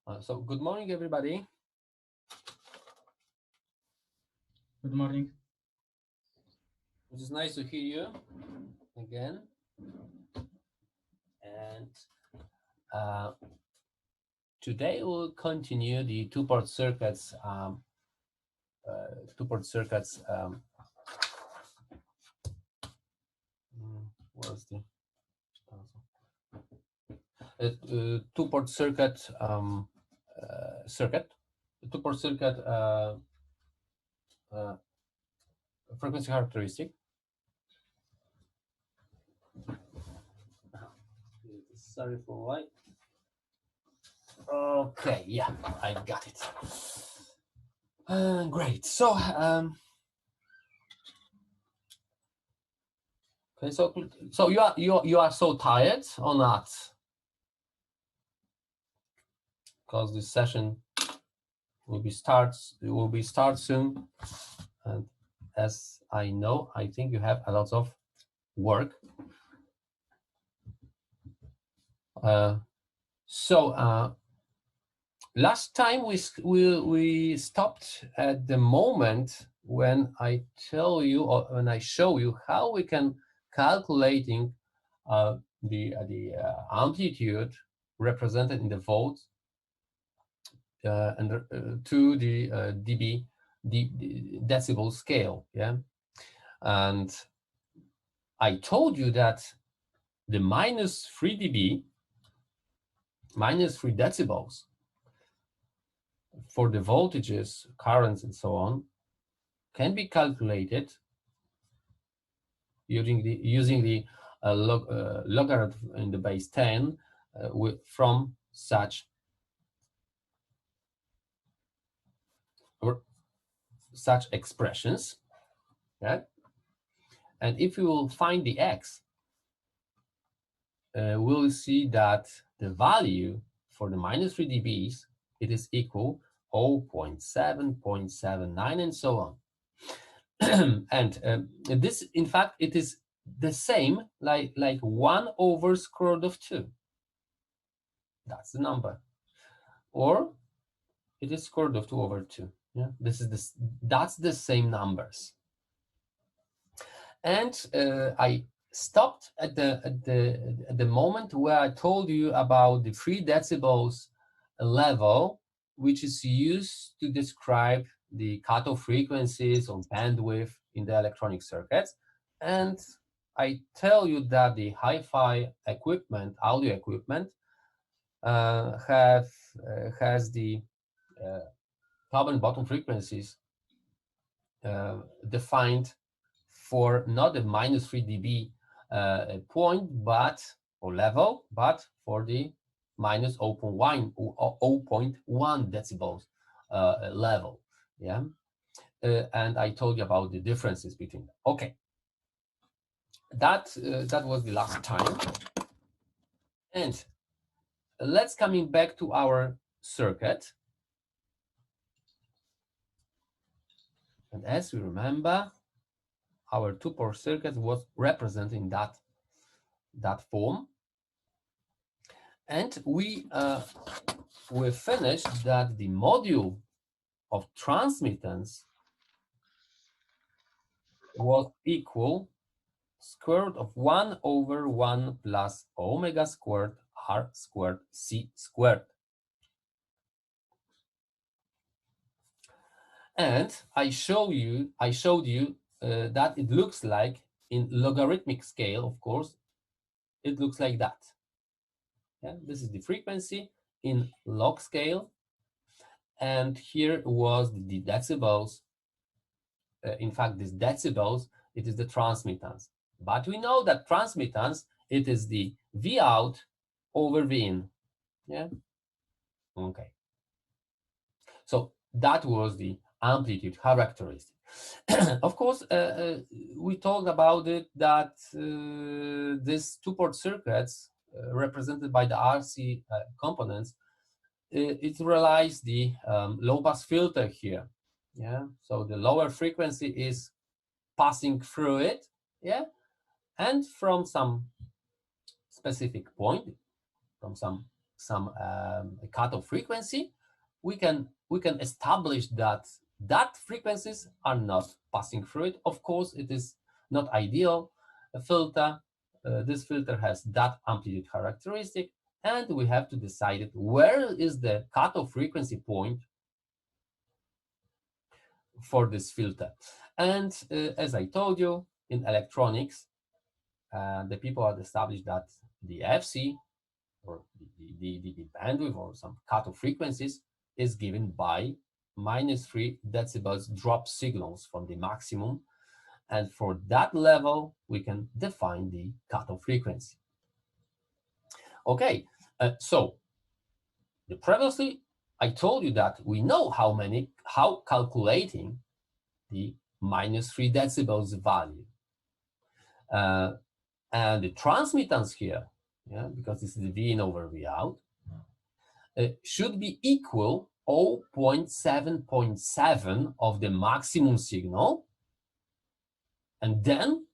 So good morning, everybody. Good morning. It is nice to hear you again. And uh, today we'll continue the two-port circuits. Two-port circuits. What's the two-port circuit? Circuit. Two-port circuit uh, frequency characteristic. Sorry for why. Okay, yeah, I got it. Great. Okay, so you are so tired or not? Because this session will be start soon, and as I know, I think you have a lot of work. Uh, so last time we stopped at the moment when I tell you or when I show you how we can calculating the amplitude represented in the volts and to the dB, the decibel scale, yeah. And I told you that the minus 3 dB, minus 3 decibels for the voltages, currents, and so on, can be calculated using the logarithm in the base 10 from such expressions, right? And if we will find the x, we'll see that the value for the minus 3 dBs, it is equal 0.7, 0.79, and so on. And this, in fact, it is the same like 1 over square root of 2. That's the number. Or it is square root of 2 over 2. Yeah, that's the same numbers. And I stopped at the moment where I told you about the 3 decibels level, which is used to describe the cutoff frequencies or bandwidth in the electronic circuits. And I tell you that the hi-fi equipment, audio equipment, has the top and bottom frequencies defined for not the minus 3 dB point, or level, but for the minus 0.1 decibels level. Yeah, and I told you about the differences between them. Okay, that was the last time, and let's coming back to our circuit. And as we remember, our two-port circuit was representing that form, and we finished that the module of transmittance was equal square root of 1 over 1 plus omega squared r squared c squared. And I showed you that it looks like, in logarithmic scale, of course, it looks like that. Yeah, this is the frequency in log scale, and here was the decibels. In fact, this decibels, it is the transmittance. But we know that transmittance, it is the V out over V in. Yeah. Okay. So that was the amplitude characteristic. Of course, we talked about it that these two-port circuits represented by the RC components, it relies the low-pass filter here. Yeah. So the lower frequency is passing through it. Yeah. And from some specific point, from some cutoff frequency, we can establish that frequencies are not passing through it. Of course, it is not ideal filter. This filter has that amplitude characteristic, and we have to decide it, where is the cutoff frequency point for this filter. And as I told you, in electronics, the people have established that the FC, or the bandwidth, or some cutoff frequencies, is given by -3 decibels drop signals from the maximum. And for that level, we can define the cutoff frequency. Okay, so previously I told you that we know how calculating the -3 decibels value. And the transmittance here, because this is the V in over V out, should be equal 0.7.7 of the maximum signal. And then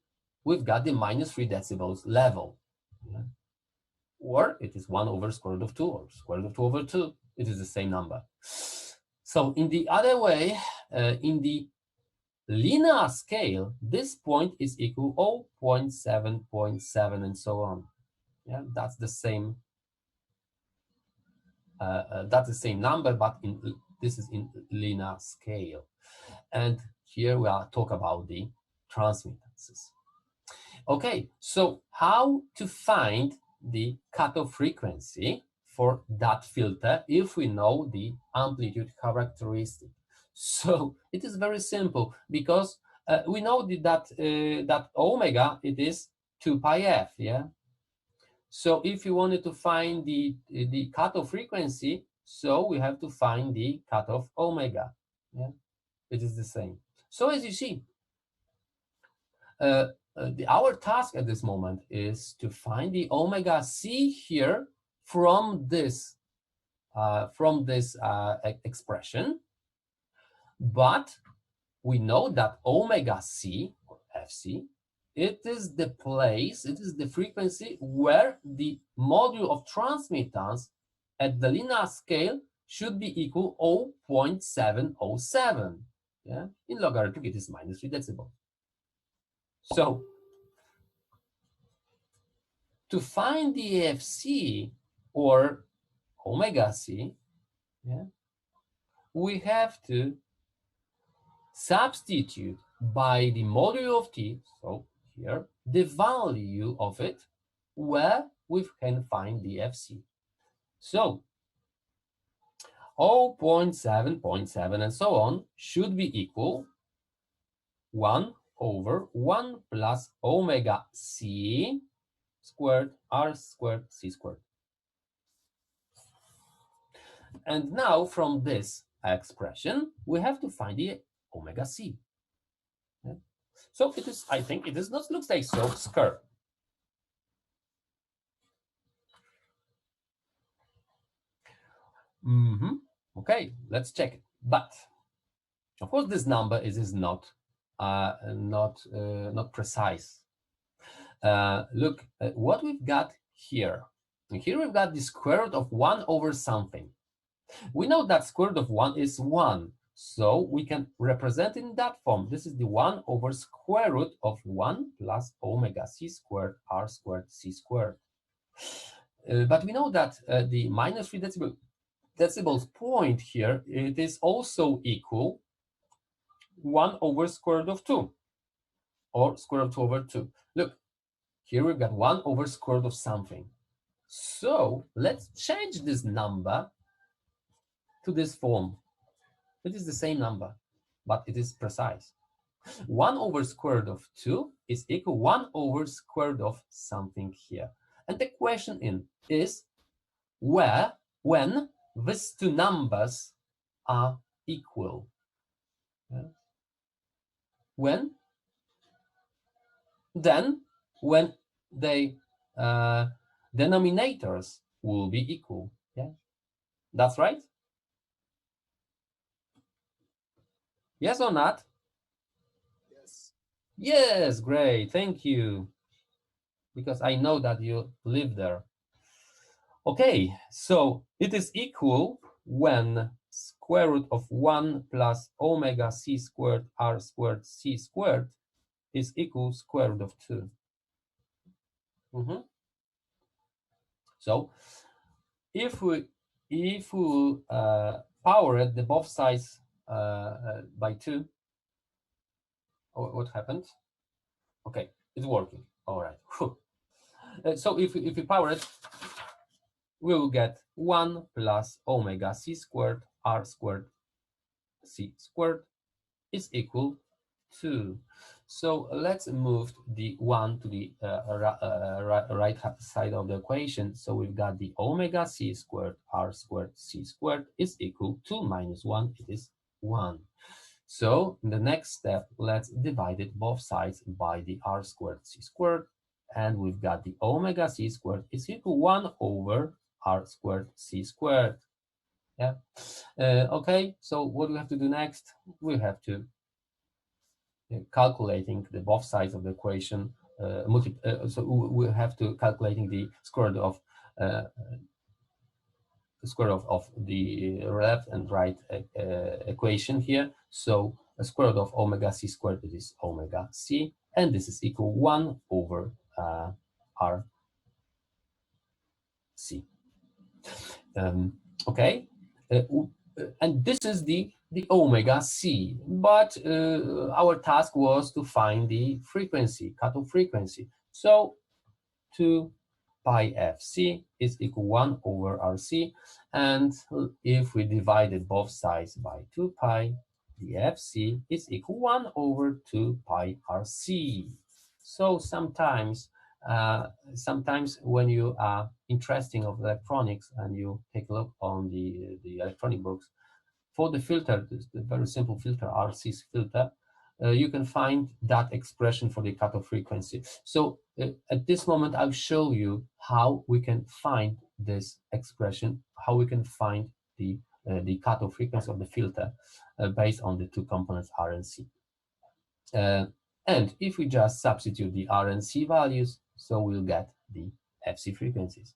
we've got the -3 decibels level. Or it is 1 over square root of 2, or square root of 2 over 2. It is the same number. So in the other way, in the linear scale, this point is equal 0.7.7 and so on. That's the same. That's the same number, but this is in linear scale. And here we are talk about the transmittances. Okay, so how to find the cutoff frequency for that filter if we know the amplitude characteristic? So it is very simple, because we know that omega, it is 2 pi f, So if you wanted to find the cutoff frequency, so we have to find the cutoff omega. It is the same. So as you see, our task at this moment is to find the omega c here from this expression. But we know that omega c, or fc, it is the place, it is the frequency where the module of transmittance at the linear scale should be equal 0.707. In logarithmic, it is -3 decibels. So to find the FC, or omega c, we have to substitute by the module of t, so here, the value of it where we can find the FC. So 0.7.7 and so on should be equal 1 over 1 plus omega c squared r squared c squared. And now from this expression, we have to find the omega c. So it is, I think, it does not look like so square. Okay, let's check it. But of course, this number is not precise. Look at what we've got here. And here we've got the square root of 1 over something. We know that square root of 1 is 1, so we can represent in that form. This is the 1 over square root of 1 plus omega c squared r squared c squared. But we know that the -3 decibels point here, it is also equal 1 over square root of 2, or square root of 2 over 2. Look, here we've got 1 over square root of something. So let's change this number to this form. It is the same number, but it is precise. 1 over square root of 2 is equal 1 over square root of something here. And the question is when these two numbers are equal. When? Then when they denominators will be equal. That's right? Yes or not? Yes. Yes, great, thank you. Because I know that you live there. Okay, so it is equal when square root of 1 plus omega c squared r squared c squared is equal square root of 2. So if we power it the both sides by 2, what happened? Okay, it's working. All right. So if we power it, we will get 1 plus omega c squared r squared c squared is equal 2. So let's move the 1 to the right side of the equation. So we've got the omega c squared r squared c squared is equal to minus 1. It is 1. So in the next step, let's divide it both sides by the r squared c squared. And we've got the omega c squared is equal 1 over r squared c squared. Yeah. Okay, so what do we have to do next? We have to calculating the both sides of the equation. So we have to calculating the square root of the left and right equation here. So the square root of omega c squared is omega c, and this is equal 1 over r c. Okay, and this is the omega c, but our task was to find the frequency, cutoff frequency. So 2 pi fc is equal 1 over rc, and if we divided both sides by 2 pi, the fc is equal 1 over 2 pi rc. So sometimes when you are interested of electronics and you take a look on the electronic books, for the filter, the very simple filter, RC filter, you can find that expression for the cutoff frequency. So at this moment, I'll show you how we can find this expression, how we can find the cutoff frequency of the filter based on the two components R and C. And if we just substitute the R and C values, so we'll get the FC frequencies.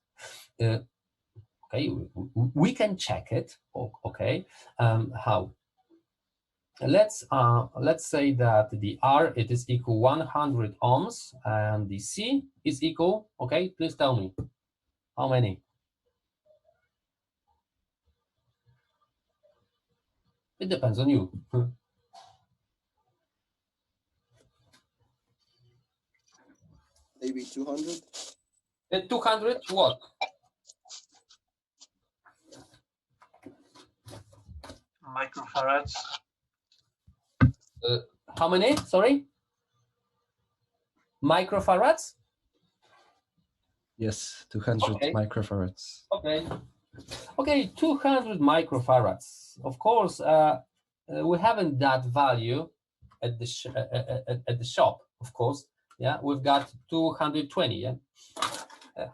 Okay, we can check it. Okay, how? Let's say that the R it is equal 100 ohms and the C is equal. Okay, please tell me how many. It depends on you. Maybe 200. 200 what? Microfarads. How many? Sorry. Microfarads? Yes, 200 microfarads. Okay. Okay, 200 microfarads. Of course, we haven't that value at the shop. Of course, yeah, we've got 220. Yeah.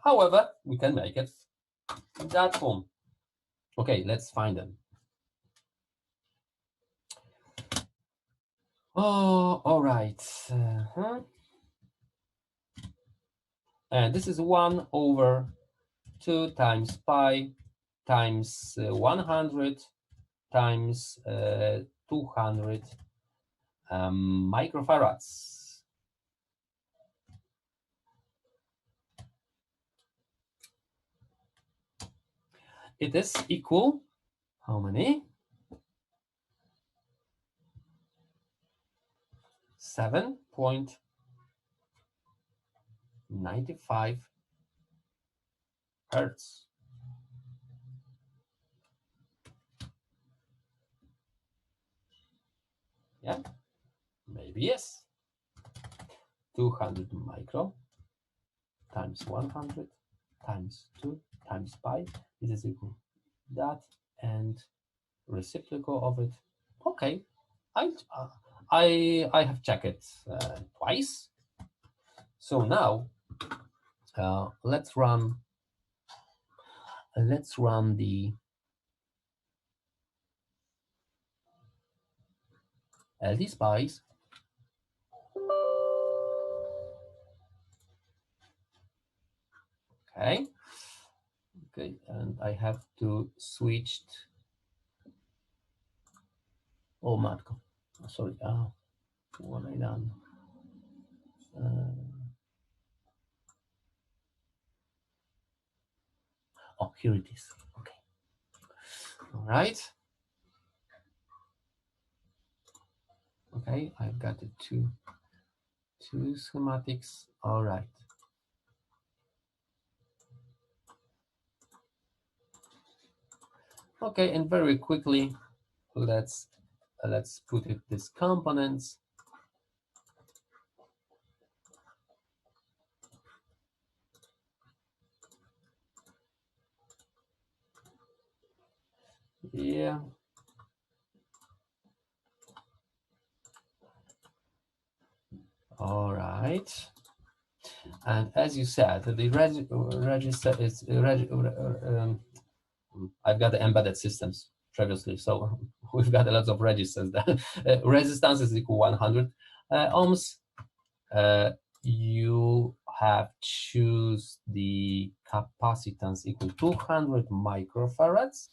However, we can make it in that form. Okay, let's find them. Oh, all right. And this is 1 over 2 times pi times 100 times 200 microfarads. It is equal, how many? 7.95 hertz. Yeah, maybe yes. 200 micro times 100 times 2 times pi, it is equal that, and reciprocal of it. Okay, I have checked it twice. So now let's run the LD Spice. Okay, and I have to switch. Oh, Matko. Sorry. What have I done? Oh, here it is. Okay. All right. Okay, I've got the two schematics. All right. Okay, and very quickly, let's put it these components. Yeah. All right. And as you said, the register is I've got the embedded systems previously, so we've got a lot of registers. Resistance is equal 100 ohms. You have choose the capacitance equal 200 microfarads.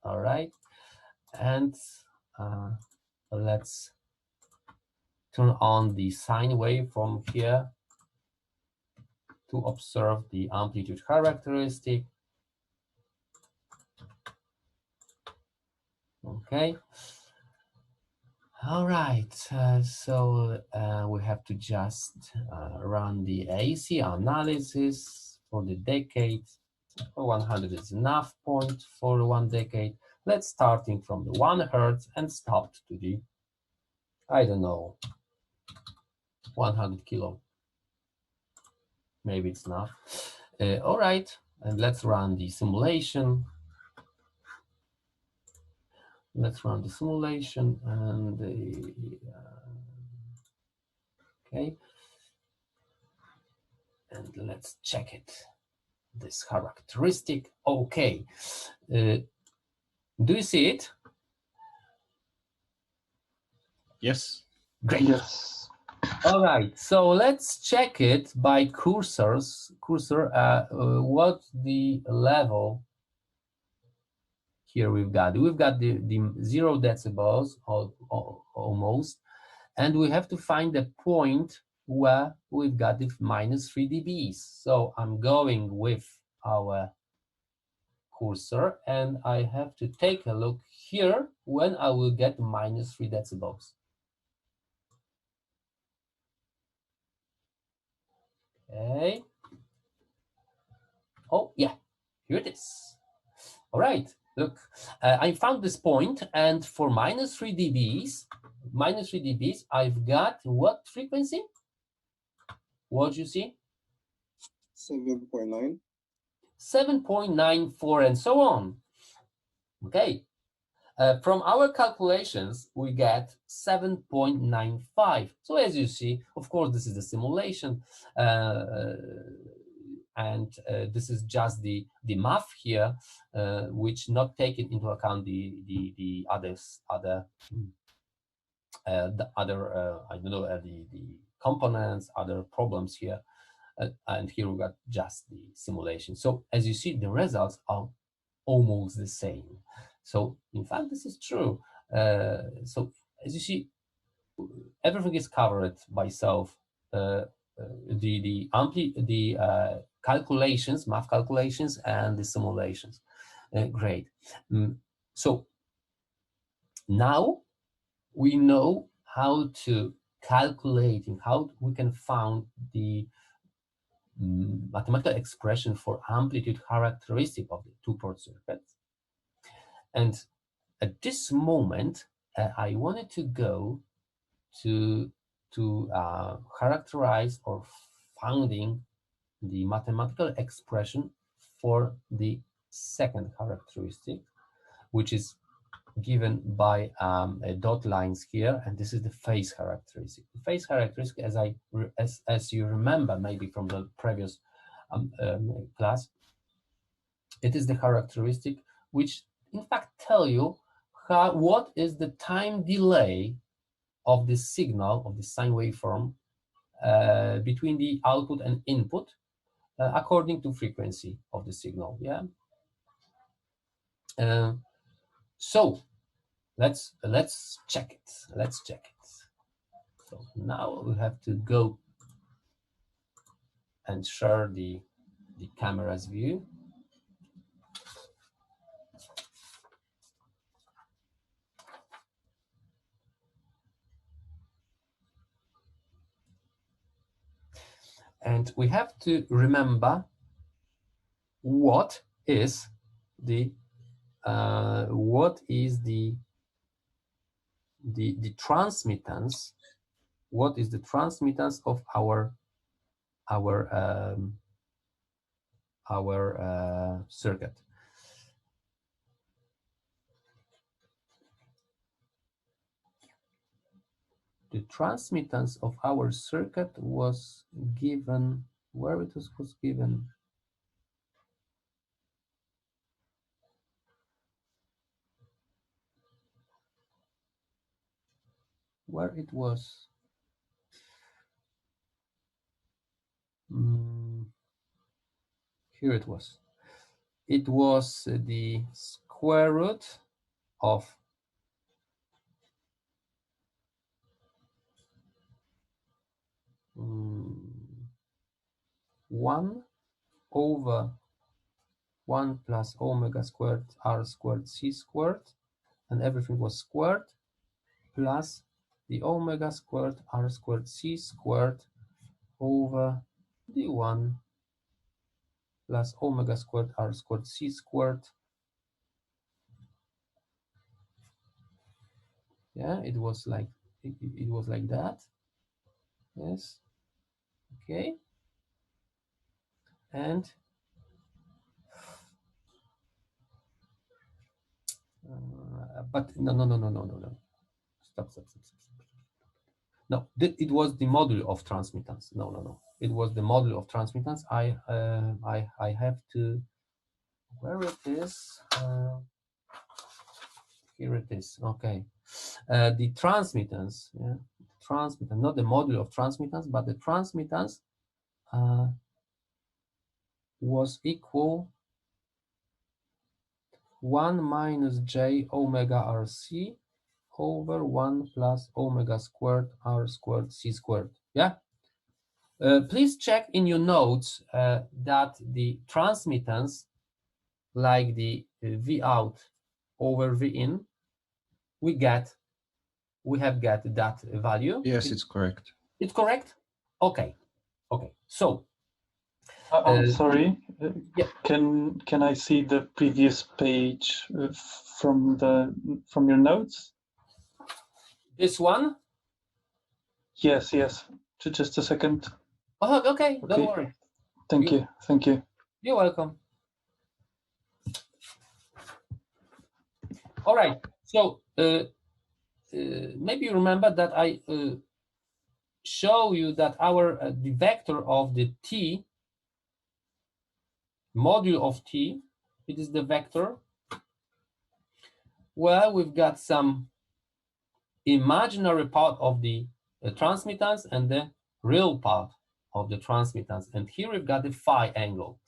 All right, and let's turn on the sine wave from here to observe the amplitude characteristic. Okay. All right. So we have to just run the AC analysis for the decade. 100 is enough point for 1 decade. Let's starting from the 1 hertz and stop to the, I don't know, 100 kilo. Maybe it's enough. All right, and let's run the simulation. Let's run the simulation and the, okay, and let's check it. This characteristic. Okay, do you see it? Yes. Great. Yes. All right, so let's check it by cursor. What the level here we've got the 0 decibels almost, and we have to find the point where we've got the -3 dBs. So I'm going with our cursor and I have to take a look here when I will get -3 decibels. Okay. Oh, yeah, here it is. All right, look, I found this point, and for -3 dBs, I've got what frequency? What you see? 7.9. 7.94 and so on. Okay. From our calculations, we get 7.95. So as you see, of course, this is the simulation, and this is just the math here, which not taking into account the other I don't know, the components, other problems here, and here we got just the simulation. So as you see, the results are almost the same. So in fact, this is true. So as you see, everything is covered by self. The calculations, math calculations, and the simulations. Great. So now we know how to calculate and how we can find the mathematical expression for amplitude characteristic of the two-port circuits. And at this moment, I wanted to go to characterize or finding the mathematical expression for the second characteristic, which is given by dot lines here, and this is the phase characteristic. The phase characteristic, as you remember maybe from the previous class, it is the characteristic which in fact tell you what is the time delay of the signal, of the sine waveform, between the output and input according to frequency of the signal. Yeah, So let's check it. Let's check it. So now we have to go and share the camera's view. And we have to remember what is the transmittance. What is the transmittance of our circuit? The transmittance of our circuit was given, where it was given. Where it was. Here it was. It was the square root of 1 over 1 plus omega squared r squared c squared, and everything was squared, plus the omega squared r squared c squared over the 1 plus omega squared r squared c squared. Yeah, it was like that. Yes. Okay. And but no. Stop. No, it was the module of transmittance. No. It was the module of transmittance. I have to, where it is? Here it is. Okay. The transmittance, yeah, transmittance, not the module of transmittance, but the transmittance was equal 1 minus j omega rc over 1 plus omega squared r squared c squared. Yeah. Please check in your notes that the transmittance, like the V out over V in, we have got that value. Yes, it's correct. It's correct? Okay. So I'm sorry. Yeah. Can I see the previous page from your notes? This one? Yes. Just a second. Oh, okay. Don't worry. Thank you. You're welcome. All right. So maybe you remember that I show you that the vector of the t, module of t, it is the vector where we've got some imaginary part of the transmittance and the real part of the transmittance, and here we've got the phi angle.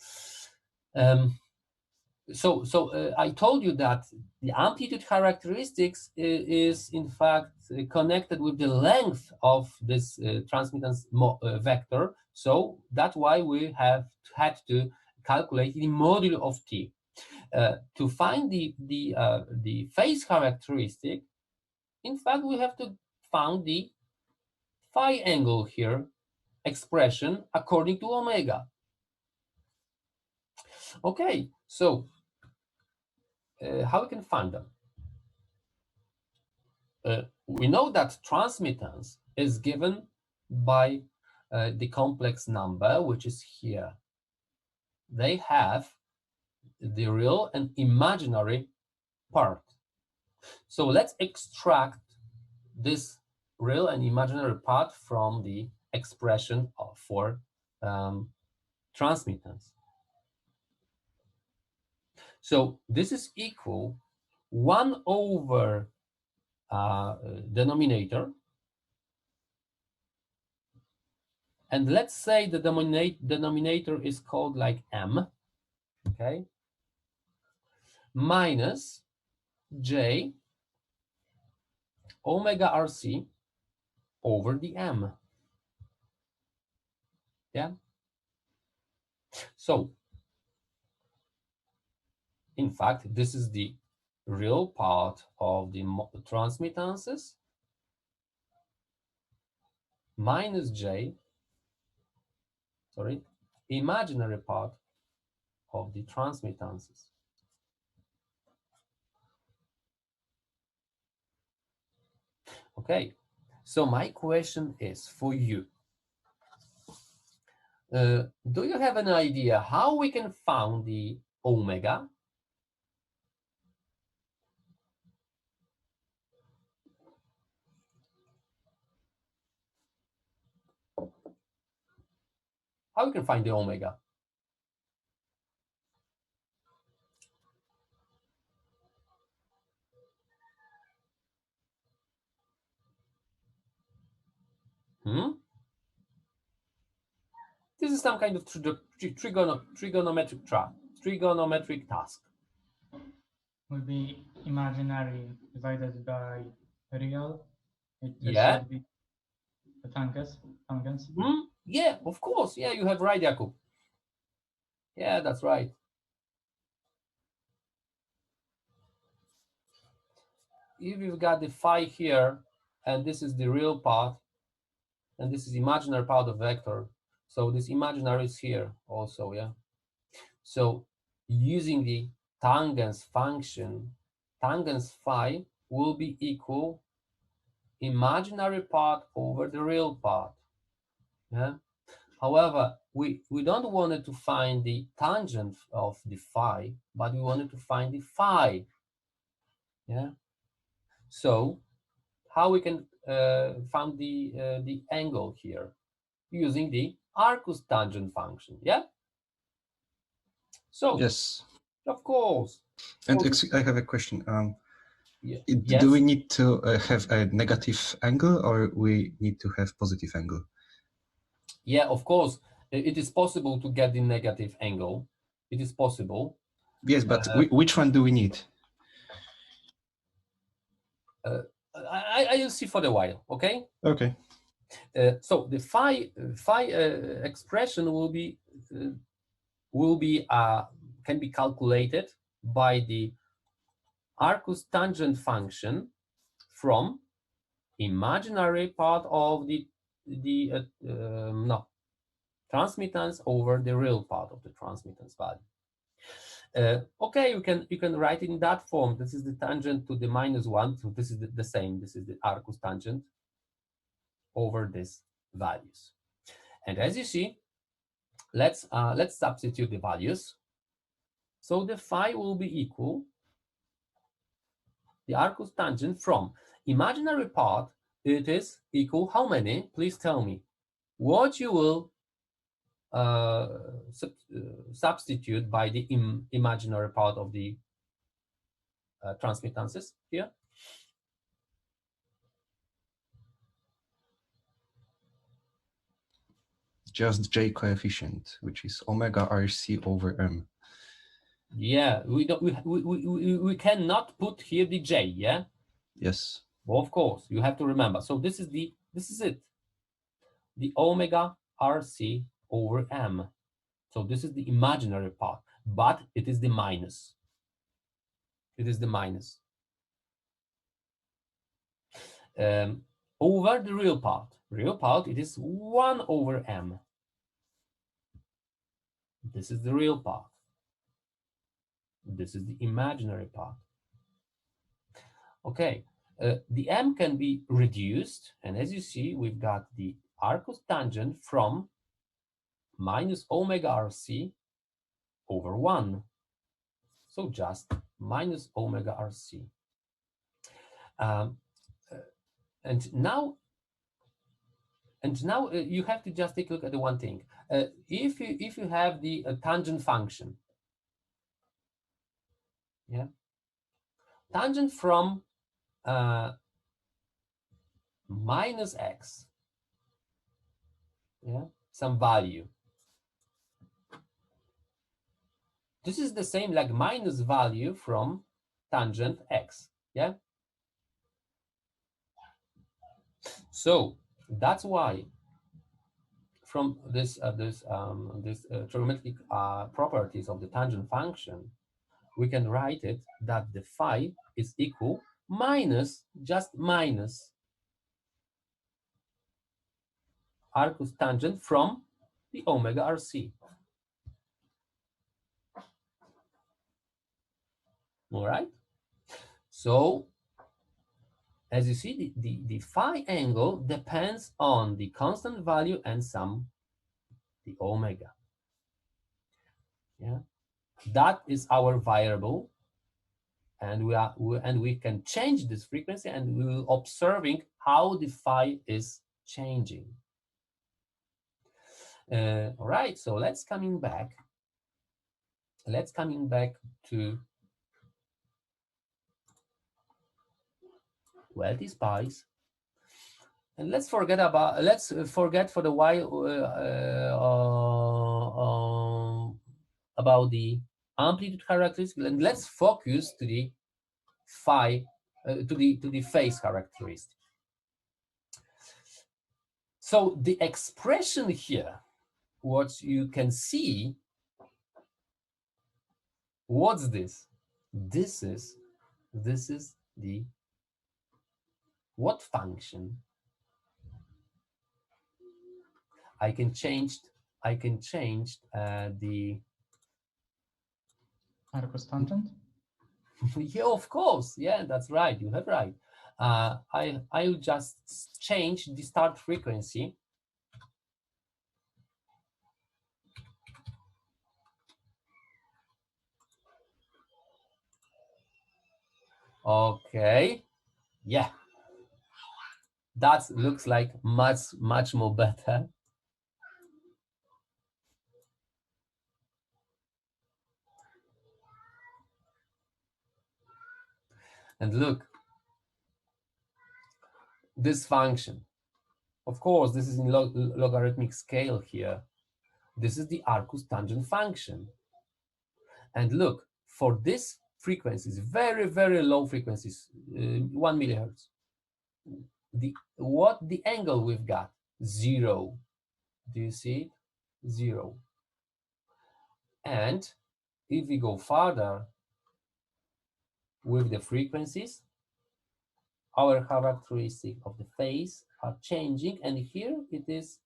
So I told you that the amplitude characteristics is in fact connected with the length of this transmittance vector. So that's why we had to calculate the module of t. To find the phase characteristic, in fact, we have to find the phi angle here expression according to omega. Okay, so how we can find them? We know that transmittance is given by the complex number, which is here. They have the real and imaginary part. So let's extract this real and imaginary part from the expression for transmittance. So this is equal 1 over denominator, and let's say the denominator is called like m, okay? minus j omega RC over the m. Yeah. So, in fact, this is the real part of the transmittances minus j, sorry, imaginary part of the transmittances. Okay, so my question is for you. Do you have an idea how we can find the omega? How we can find the omega? This is some kind of trigonometric task. Would be imaginary divided by real. Yeah. Should be the tangents. Yeah, of course. Yeah, you have right, Jakub. Yeah, that's right. If you've got the phi here, and this is the real part, and this is imaginary part of vector, so this imaginary is here also, yeah. So using the tangents function, tangents phi will be equal imaginary part over the real part. Yeah. However, we don't want to find the tangent of the phi, but we wanted to find the phi. Yeah. So how we can find the angle here using the Arcus tangent function? Yeah. So Yes. of course. And I have a question. Yes. Do we need to have a negative angle, or we need to have positive angle? Yeah, of course. It is possible to get the negative angle. It is possible. Yes, but which one do we need? I will see for a while. Okay. Okay. So the phi expression can be calculated by the Arcus tangent function from imaginary part of the transmittance over the real part of the transmittance value. Okay, you can write it in that form. This is the tangent to the -1, so this is the same. This is the Arcus tangent over these values. And as you see, let's substitute the values. So the phi will be equal the Arcus tangent from imaginary part. It is equal how many? Please tell me. What you will substitute by the imaginary part of the transmittances here? Just J coefficient, which is omega RC over M. Yeah, we cannot put here the J, yeah? Yes. Well, of course, you have to remember. So this is it. The omega RC over M. So this is the imaginary part, but it is the minus. It is the minus. Over the real part. Real part, it is 1 over M. This is the real part. This is the imaginary part. Okay, the M can be reduced, and as you see, we've got the Arcus tangent from minus omega RC over 1. So just minus omega RC. And now you have to just take a look at the one thing. If you have the tangent function, yeah, tangent from minus x, yeah, some value, This is the same like minus value from tangent x, yeah? So that's why from this trigonometric properties of the tangent function, we can write it that the phi is equal minus, just minus arcus tangent from the omega RC. All right. So as you see, the phi angle depends on the constant value and some the omega. Yeah, that is our variable, and we can change this frequency, and we will observing how the phi is changing. All right. So let's coming back to wealthy spies. And let's forget for the while about the amplitude characteristic, and let's focus to the phi to the phase characteristic. So the expression here, what you can see, what's this? This is the what function? I can change the Arcus tangent? yeah, of course. Yeah, that's right. You have right. I'll just change the start frequency. Okay. Yeah. That looks like much more better. And look, this function. Of course, this is in logarithmic scale here. This is the Arcus tangent function. And look, for this frequencies, very, very low frequencies, 1 millihertz, the angle we've got? 0. Do you see it? 0. And if we go further with the frequencies, our characteristic of the phase are changing, and here it is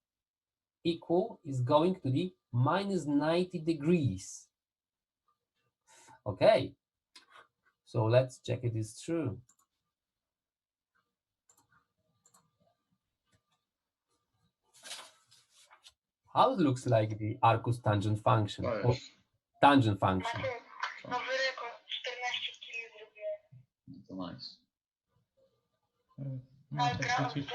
going to the minus 90 degrees. Okay, so let's check it is true. How it looks like the Arcus tangent function, or tangent function. To nice. No, tak by ci-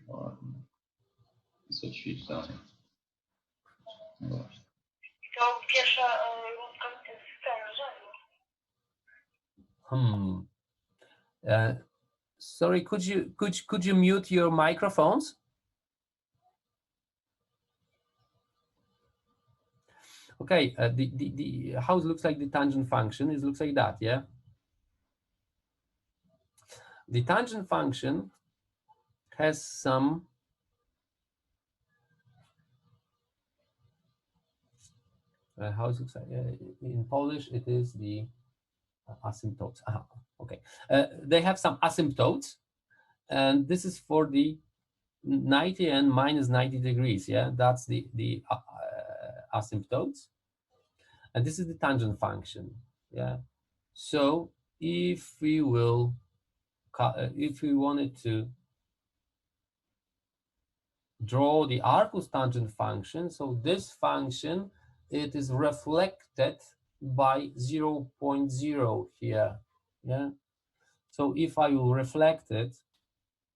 Ładnie. Co ćwicz dalej. No właśnie. To pierwsza rundka z ten rzędu. Sorry, could you mute your microphones? Okay, the how it looks like the tangent function is looks like that, yeah. The tangent function has some how it looks like in Polish it is the asymptotes. Okay, they have some asymptotes, and this is for the 90 and minus 90 degrees. Yeah, that's the asymptotes, and this is the tangent function. Yeah, so if we wanted to draw the Arcus tangent function, so this function, it is reflected by 0.0 here. Yeah, so if I will reflect it,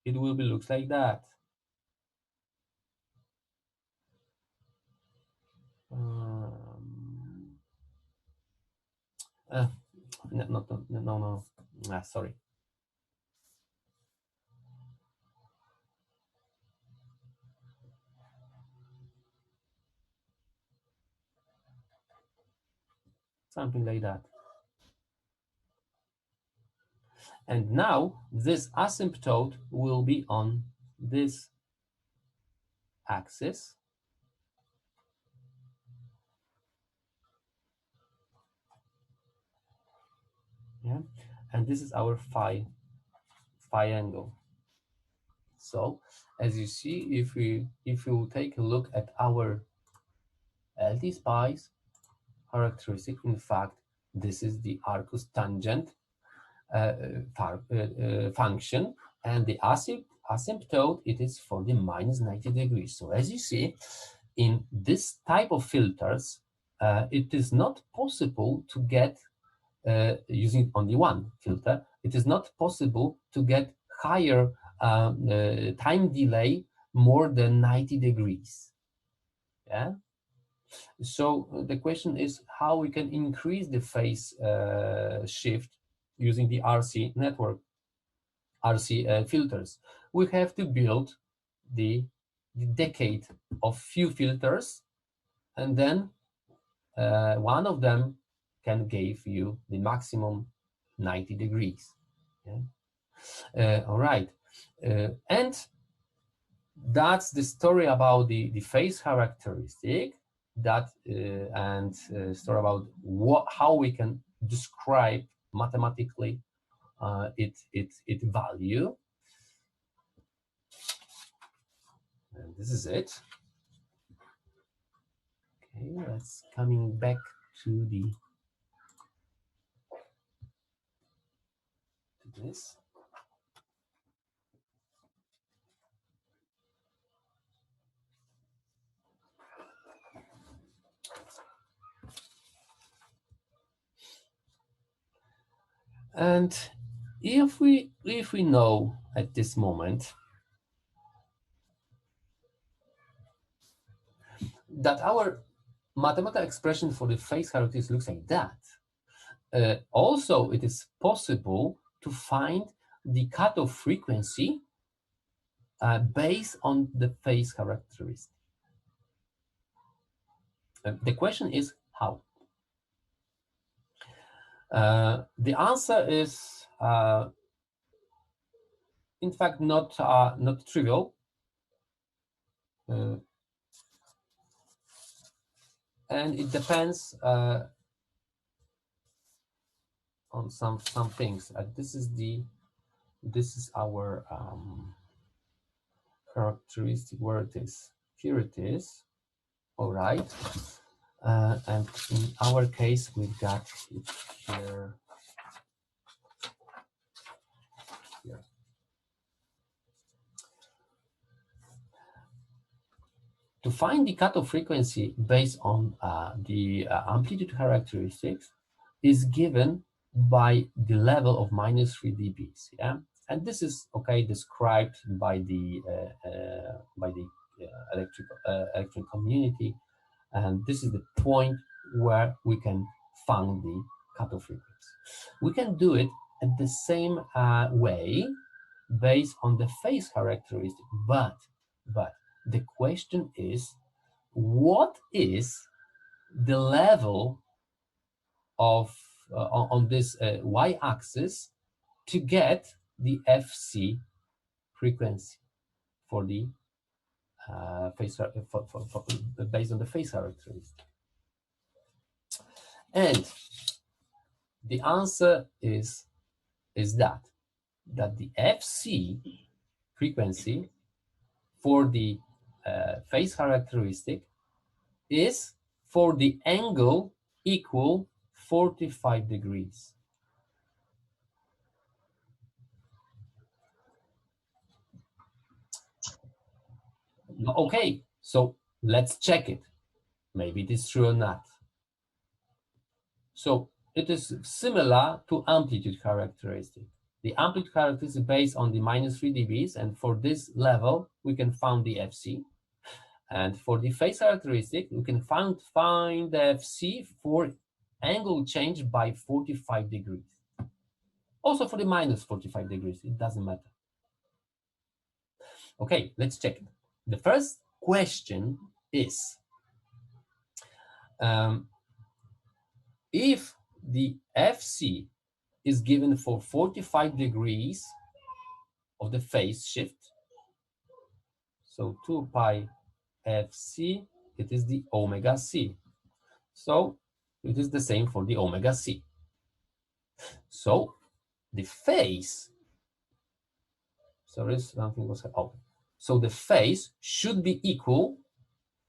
it will be looks like that. No. Sorry. something like that. And now this asymptote will be on this axis. Yeah, and this is our phi angle. So as you see, if we take a look at our LT spice characteristic, in fact, this is the Arcus tangent function, and the asymptote, it is for the minus 90 degrees. So as you see, in this type of filters, it is not possible to get, using only one filter, it is not possible to get higher time delay more than 90 degrees. Yeah. So the question is how we can increase the phase shift using the RC network, RC filters. We have to build the decade of few filters, and then one of them can give you the maximum 90 degrees. Yeah? All right. And that's the story about the phase characteristic, that and story about how we can describe mathematically its value. And this is it. Okay, let's coming back to this. And if we know at this moment that our mathematical expression for the phase characteristic looks like that, also it is possible to find the cutoff frequency based on the phase characteristic. The question is how? The answer is, in fact, not trivial, and it depends on some things. This is our characteristic, where it is. Here it is. All right. And in our case, we've got it here. To find the cutoff frequency based on the amplitude characteristics is given by the level of -3 dBs. Yeah, and this is described by the electric community, and this is the point where we can find the cutoff frequency. We can do it at the same way based on the phase characteristic, but the question is, what is the level of on this y-axis to get the FC frequency for the phase based on the phase characteristic? And the answer is that the FC frequency for the phase characteristic is for the angle equal 45 degrees. Okay, so let's check it. Maybe it is true or not. So it is similar to amplitude characteristic. The amplitude characteristic is based on the -3 dBs, and for this level, we can find the FC. And for the phase characteristic, we can find the FC for angle change by 45 degrees. Also for the -45 degrees, it doesn't matter. Okay, let's check it. The first question is, if the FC is given for 45 degrees of the phase shift, so 2 pi FC, it is the omega c. So it is the same for the omega c. So the phase, sorry, something was, oh, so the phase should be equal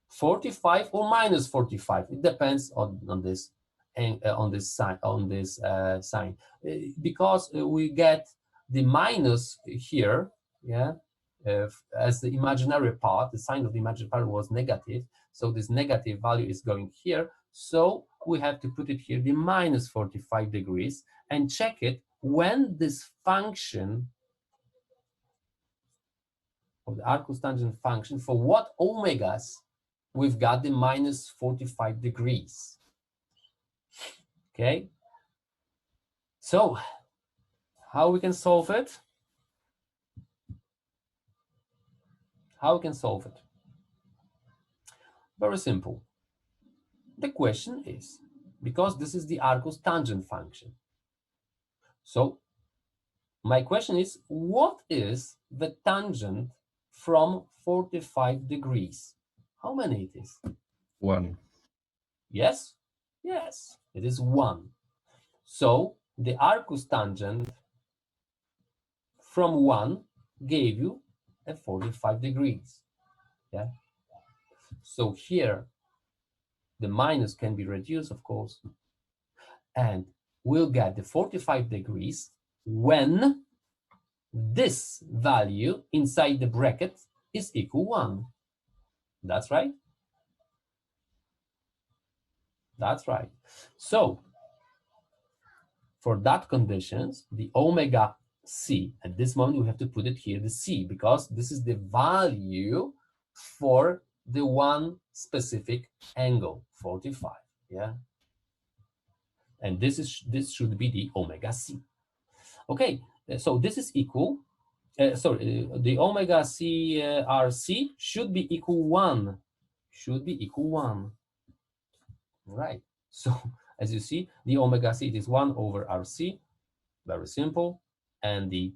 45 or minus 45. It depends on this and on this sign, because we get the minus here, yeah, as the imaginary part. The sign of the imaginary part was negative, so this negative value is going here. So we have to put it here, the minus 45 degrees, and check it when this function of the Arcus tangent function, for what omegas we've got the minus 45 degrees. Okay, so how we can solve it? How we can solve it? Very simple. The question is, because this is the Arcus tangent function, so my question is, what is the tangent from 45 degrees? How many it is? 1. Yes? Yes, it is 1. So the Arcus tangent from 1 gave you a 45 degrees. Yeah. So here the minus can be reduced, of course, and we'll get the 45 degrees when this value inside the bracket is equal 1. That's right. That's right. So for that conditions, the omega c, at this moment we have to put it here, the c, because this is the value for the one specific angle, 45, yeah? And this should be the omega c. Okay, so this is equal, the omega c RC should be equal 1, should be equal 1, right? So as you see, the omega c, it is 1 over RC, very simple, and the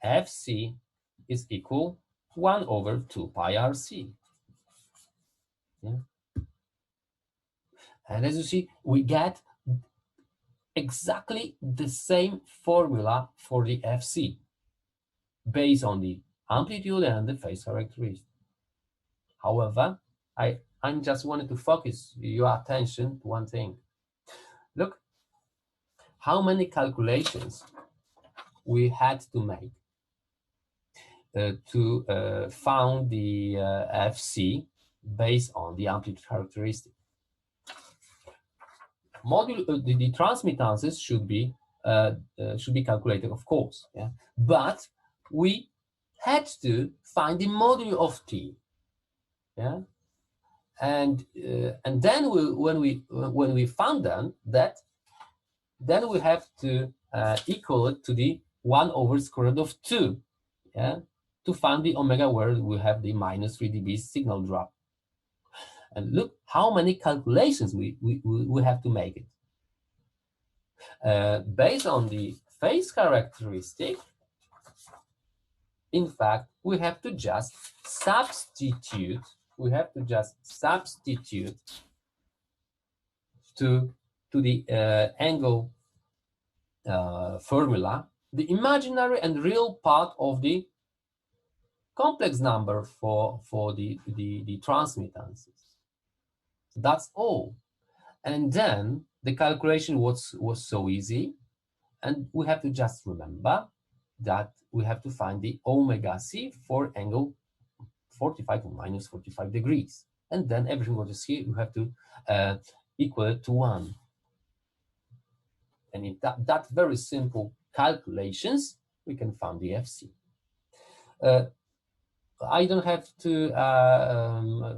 FC is equal 1 over 2 pi RC. Yeah. And as you see, we get exactly the same formula for the FC based on the amplitude and the phase characteristic. However, I just wanted to focus your attention to one thing. Look, how many calculations we had to make to found the FC based on the amplitude characteristic. The transmittances should be calculated, of course, yeah. But we had to find the modulo of t, yeah. And then when we found that, then we have to equal it to the 1 over square root of 2, yeah, to find the omega where we have the minus 3 dB signal drop. And look how many calculations we have to make it. Based on the phase characteristic, in fact, we have to just substitute. We have to just substitute to the angle formula the imaginary and real part of the complex number for the transmittances. That's all. And then the calculation was so easy, and we have to just remember that we have to find the omega c for angle 45 or minus 45 degrees, and then everything what is here you have to equal it to 1. And in that very simple calculations, we can find the FC. I don't have to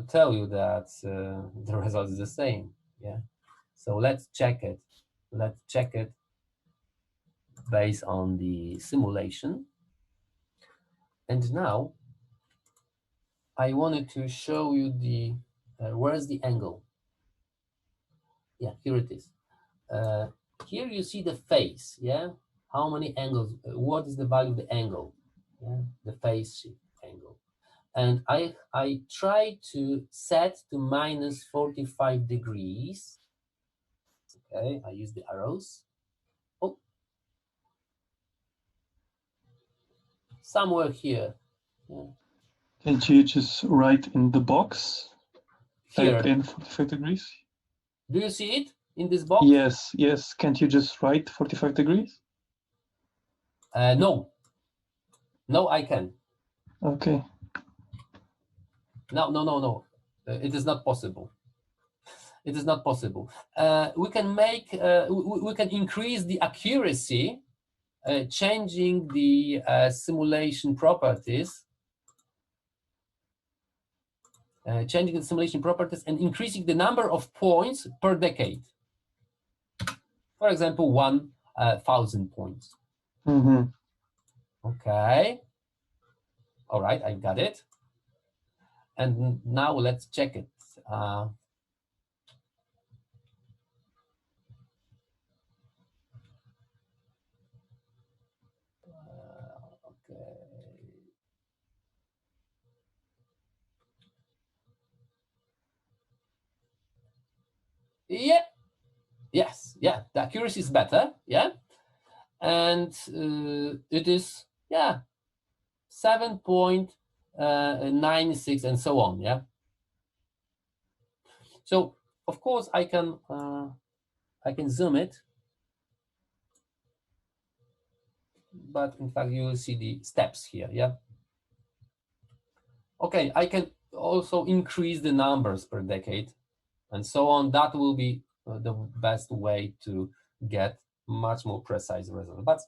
tell you that the result is the same. Yeah. So let's check it. Let's check it based on the simulation. And now I wanted to show you the where's the angle. Yeah, here it is. Here you see the phase, yeah? How many angles, what is the value of the angle? Yeah, the phase shift angle. And I try to set to minus 45 degrees. Okay, I use the arrows. Oh, somewhere here. Yeah. Can't you just write in the box? Here. Type in 45 degrees? Do you see it in this box? Yes, yes. Can't you just write 45 degrees? No. No, I can. Okay. No. It is not possible. It is not possible. We can make, we can increase the accuracy, changing the simulation properties, and increasing the number of points per decade. For example, 1,000 points. Mm-hmm. Okay. All right, I got it. And now let's check it. Okay. Yeah. Yes. Yeah. The accuracy is better. Yeah. And it is 7.96 and so on. Yeah. So of course I can zoom it, but in fact you will see the steps here. Yeah. Okay, I can also increase the numbers per decade and so on. That will be the best way to get much more precise results. But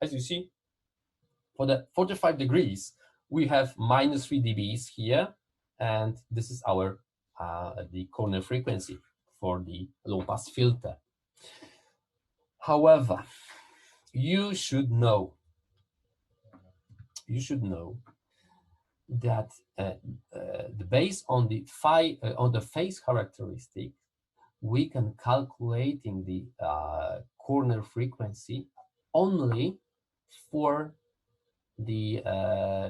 as you see, for the 45 degrees, we have minus 3 dBs here, and this is our the corner frequency for the low pass filter. However, you should know that based on the phase characteristic, we can calculating the corner frequency only for the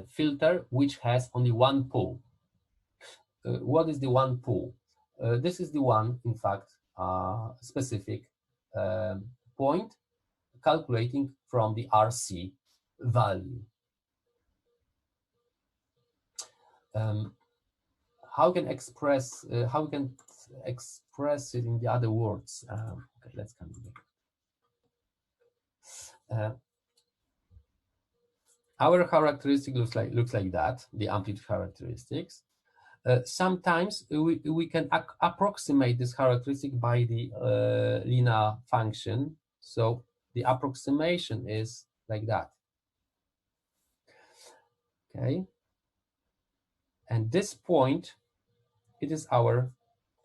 filter which has only one pole. What is the one pole? This is the one, in fact, specific point calculating from the RC value. How can express it in the other words? Okay, let's come back. Our characteristic looks like that, the amplitude characteristics. Sometimes we can approximate this characteristic by the linear function. So the approximation is like that. Okay. And this point, it is our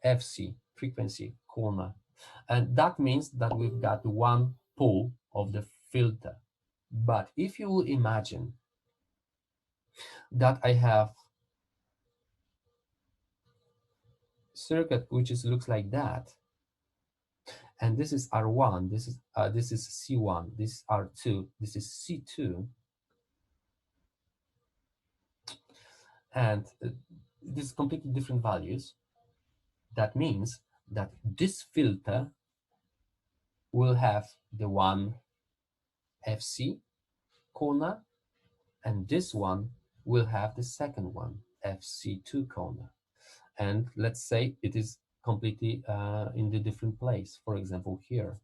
FC, frequency corner. And that means that we've got one pole of the filter. But if you will imagine that I have circuit which looks like that, and this is R1, this is C1, this is R2, this is C2, and this is completely different values. That means that this filter will have the one FC corner, and this one will have the second one, FC2 corner. And let's say it is completely in the different place, for example, here.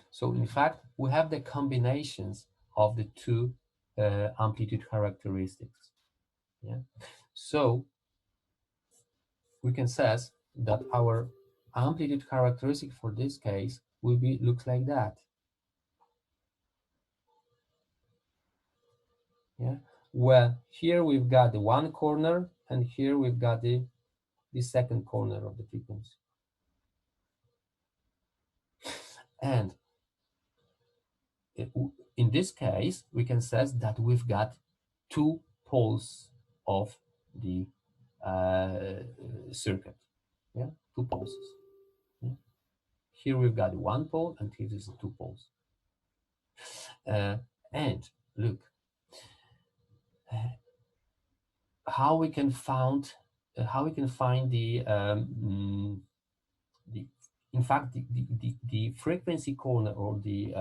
So in fact, we have the combinations of the two amplitude characteristics. Yeah. So we can say that our amplitude characteristic for this case will be looks like that. Yeah. Well, here we've got the one corner, and here we've got the second corner of the frequency. And in this case, we can say that we've got two poles of the circuit. Yeah, 2 pulses. Yeah. Here we've got 1 pole, and here is 2 poles. And look, how we can find the in fact the frequency corner, or the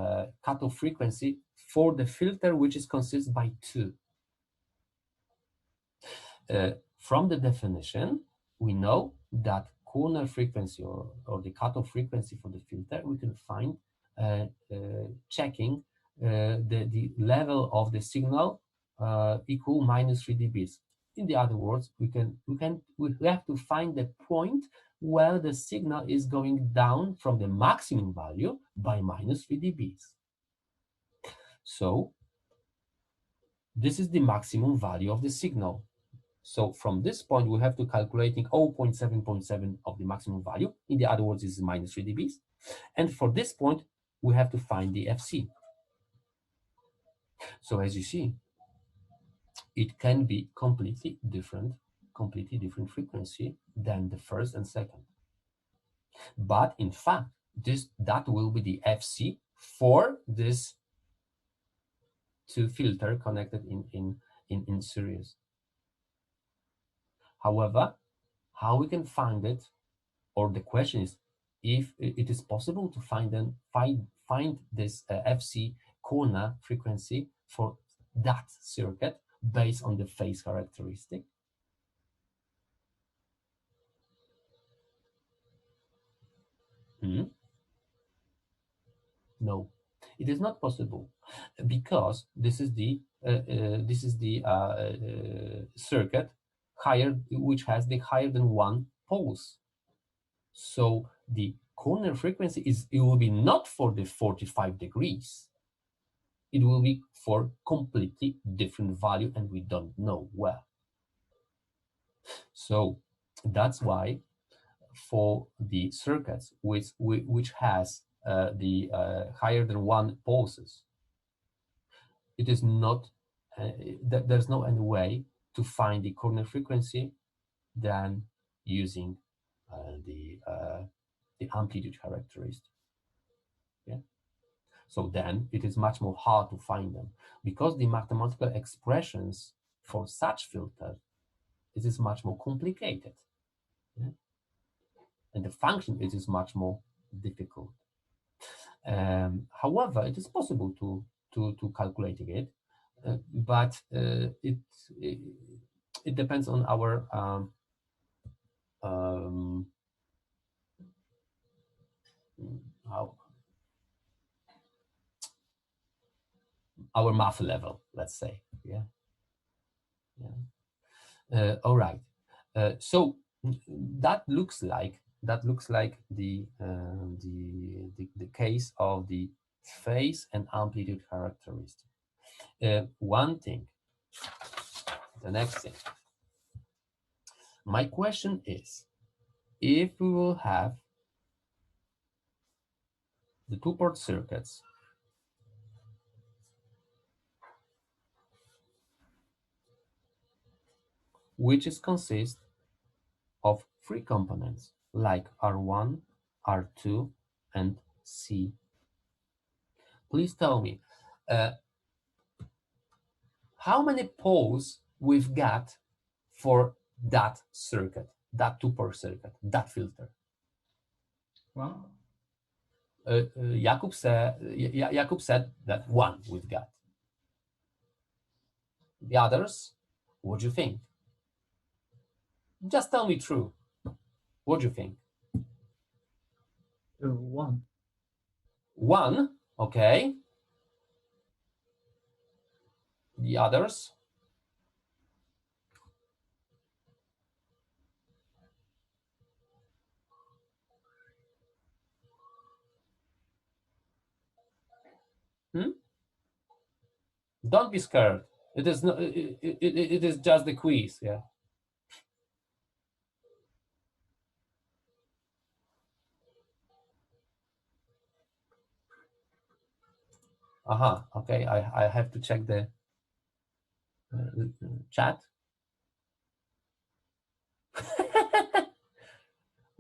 cutoff frequency for the filter, which is consisted by 2. From the definition, we know that corner frequency, or the cutoff frequency for the filter, we can find checking the level of the signal equal -3 dB. In the other words, we have to find the point where the signal is going down from the maximum value by -3 dB. So this is the maximum value of the signal. So from this point, we have to calculating 0.7.7 of the maximum value. In the other words, this is -3 dB. And for this point, we have to find the FC. So as you see, it can be completely different frequency than the first and second. But in fact, that will be the FC for this 2 filter connected in series. However, how we can find it, or the question is, if it is possible to find this FC corner frequency for that circuit based on the phase characteristic. No, it is not possible, because this is the circuit which has the higher than 1 poles. So the corner frequency it will be not for the 45 degrees. It will be for completely different value, and we don't know where. So that's why for the circuits which has the higher than 1 pulses, it is not there's no any way to find the corner frequency than using the amplitude characteristic. Yeah. So then it is much more hard to find them, because the mathematical expressions for such filter, it is much more complicated. Yeah? And the function is much more difficult. However, it is possible to calculating it, but it depends on our our math level, let's say. Yeah. All right. So that looks like the case of the phase and amplitude characteristic. One thing, the next thing. My question is, if we will have the 2-port circuits which is consist of 3 components like R1, R2, and C. Please tell me how many poles we've got for that circuit, that 2-port circuit, that filter. 1. Jakub said that 1 we've got. The others, what do you think? Just tell me true. What do you think? 1. 1, okay. The others? Don't be scared. It is not. It is just the quiz. Yeah. Okay. I have to check the chat.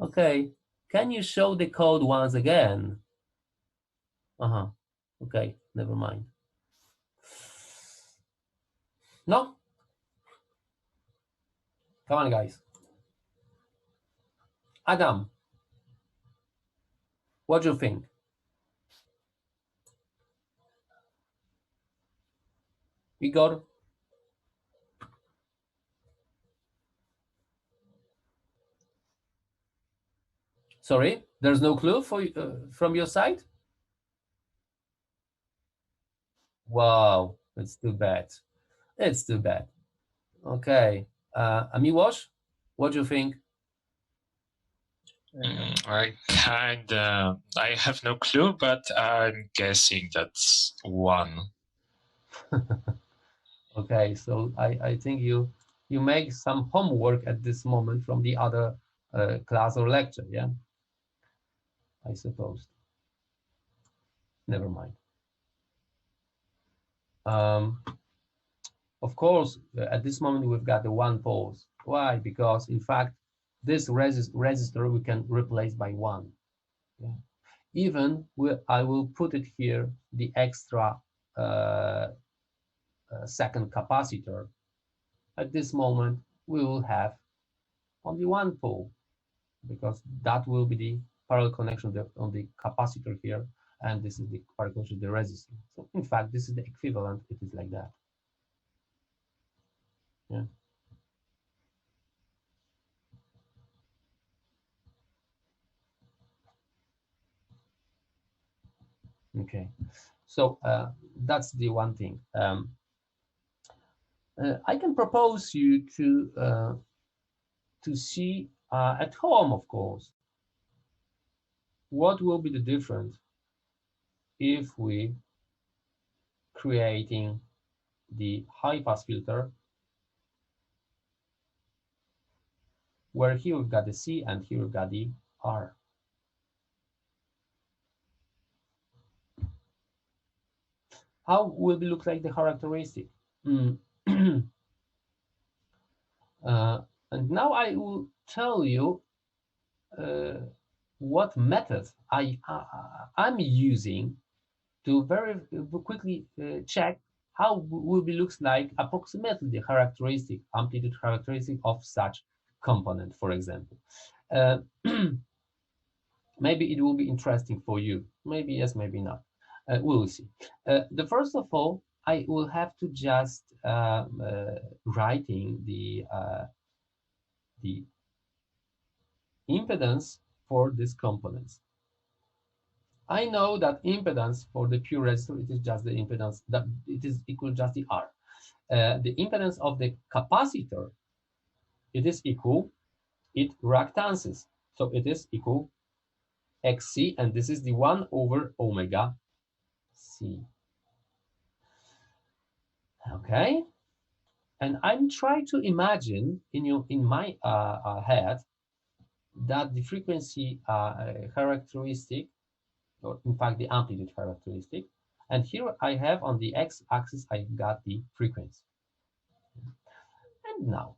Okay, can you show the code once again? Okay, never mind. No? Come on, guys. Adam, what do you think? Igor? Sorry, there's no clue for from your side? Wow, it's too bad. It's too bad. Okay, Miłosz, what do you think? I have no clue, but I'm guessing that's 1. Okay, so I think you make some homework at this moment from the other class or lecture, yeah? I suppose. Never mind. Of course, at this moment we've got the 1 pause. Why? Because in fact, this register we can replace by 1. Yeah. Even I will put it here, the extra second capacitor. At this moment, we will have only 1 pole, because that will be the parallel connection on the capacitor here, and this is the parallel connection of the resistor. So in fact, this is the equivalent. It is like that. Yeah. Okay. So that's the one thing. I can propose you to see at home, of course, what will be the difference if we creating the high pass filter, where here we've got the C and here we've got the R. How will it look like the characteristic? And now I will tell you what method I'm using to very quickly check how will be looks like approximately the characteristic, amplitude characteristic of such component, for example. Maybe it will be interesting for you. Maybe yes, maybe not. We will see. The first of all, I will have to just writing the impedance for these components. I know that impedance for the pure resistor, it is just the impedance, that it is equal just the R. The impedance of the capacitor, it is equal its reactances. So it is equal XC, and this is the 1 over omega C. Okay, and I'm trying to imagine in my head that the frequency characteristic, or in fact the amplitude characteristic, and here I have on the x-axis I've got the frequency. And now,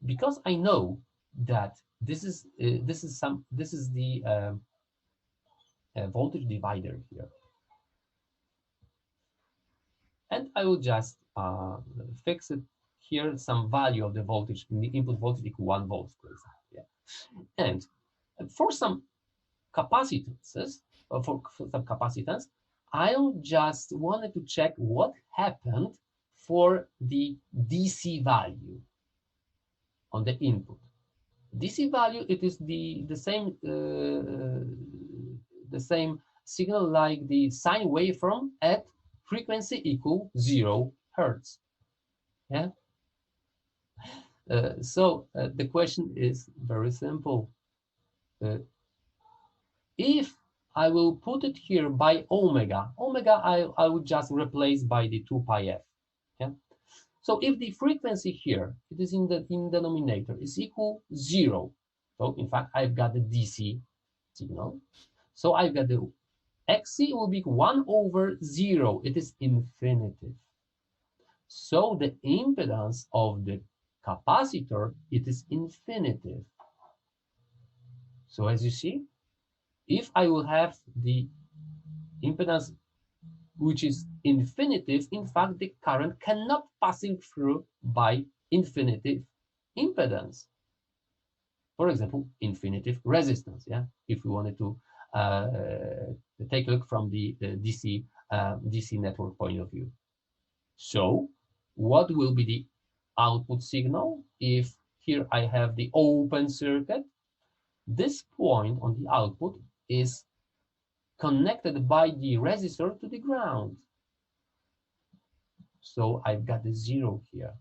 because I know that this is the voltage divider here, and I will just fix it here, some value of the voltage, the input voltage equal 1 volt, for example. Yeah. And for some capacitances, for some capacitance, I just wanted to check what happened for the DC value on the input. DC value, it is the same signal like the sine waveform at frequency equal 0 hertz. Yeah. So the question is very simple. If I will put it here by omega, I would just replace by the 2 pi f. Yeah. So if the frequency here, it is in the denominator, is equal 0, so in fact I've got the DC signal. So I've got the XC will be 1 over 0. It is infinitive. So the impedance of the capacitor, it is infinitive. So as you see, if I will have the impedance which is infinitive, in fact, the current cannot passing through by infinitive impedance. For example, infinitive resistance. Yeah, if we wanted to take a look from the DC network point of view. So, what will be the output signal if here I have the open circuit? This point on the output is connected by the resistor to the ground. So I've got the 0 here.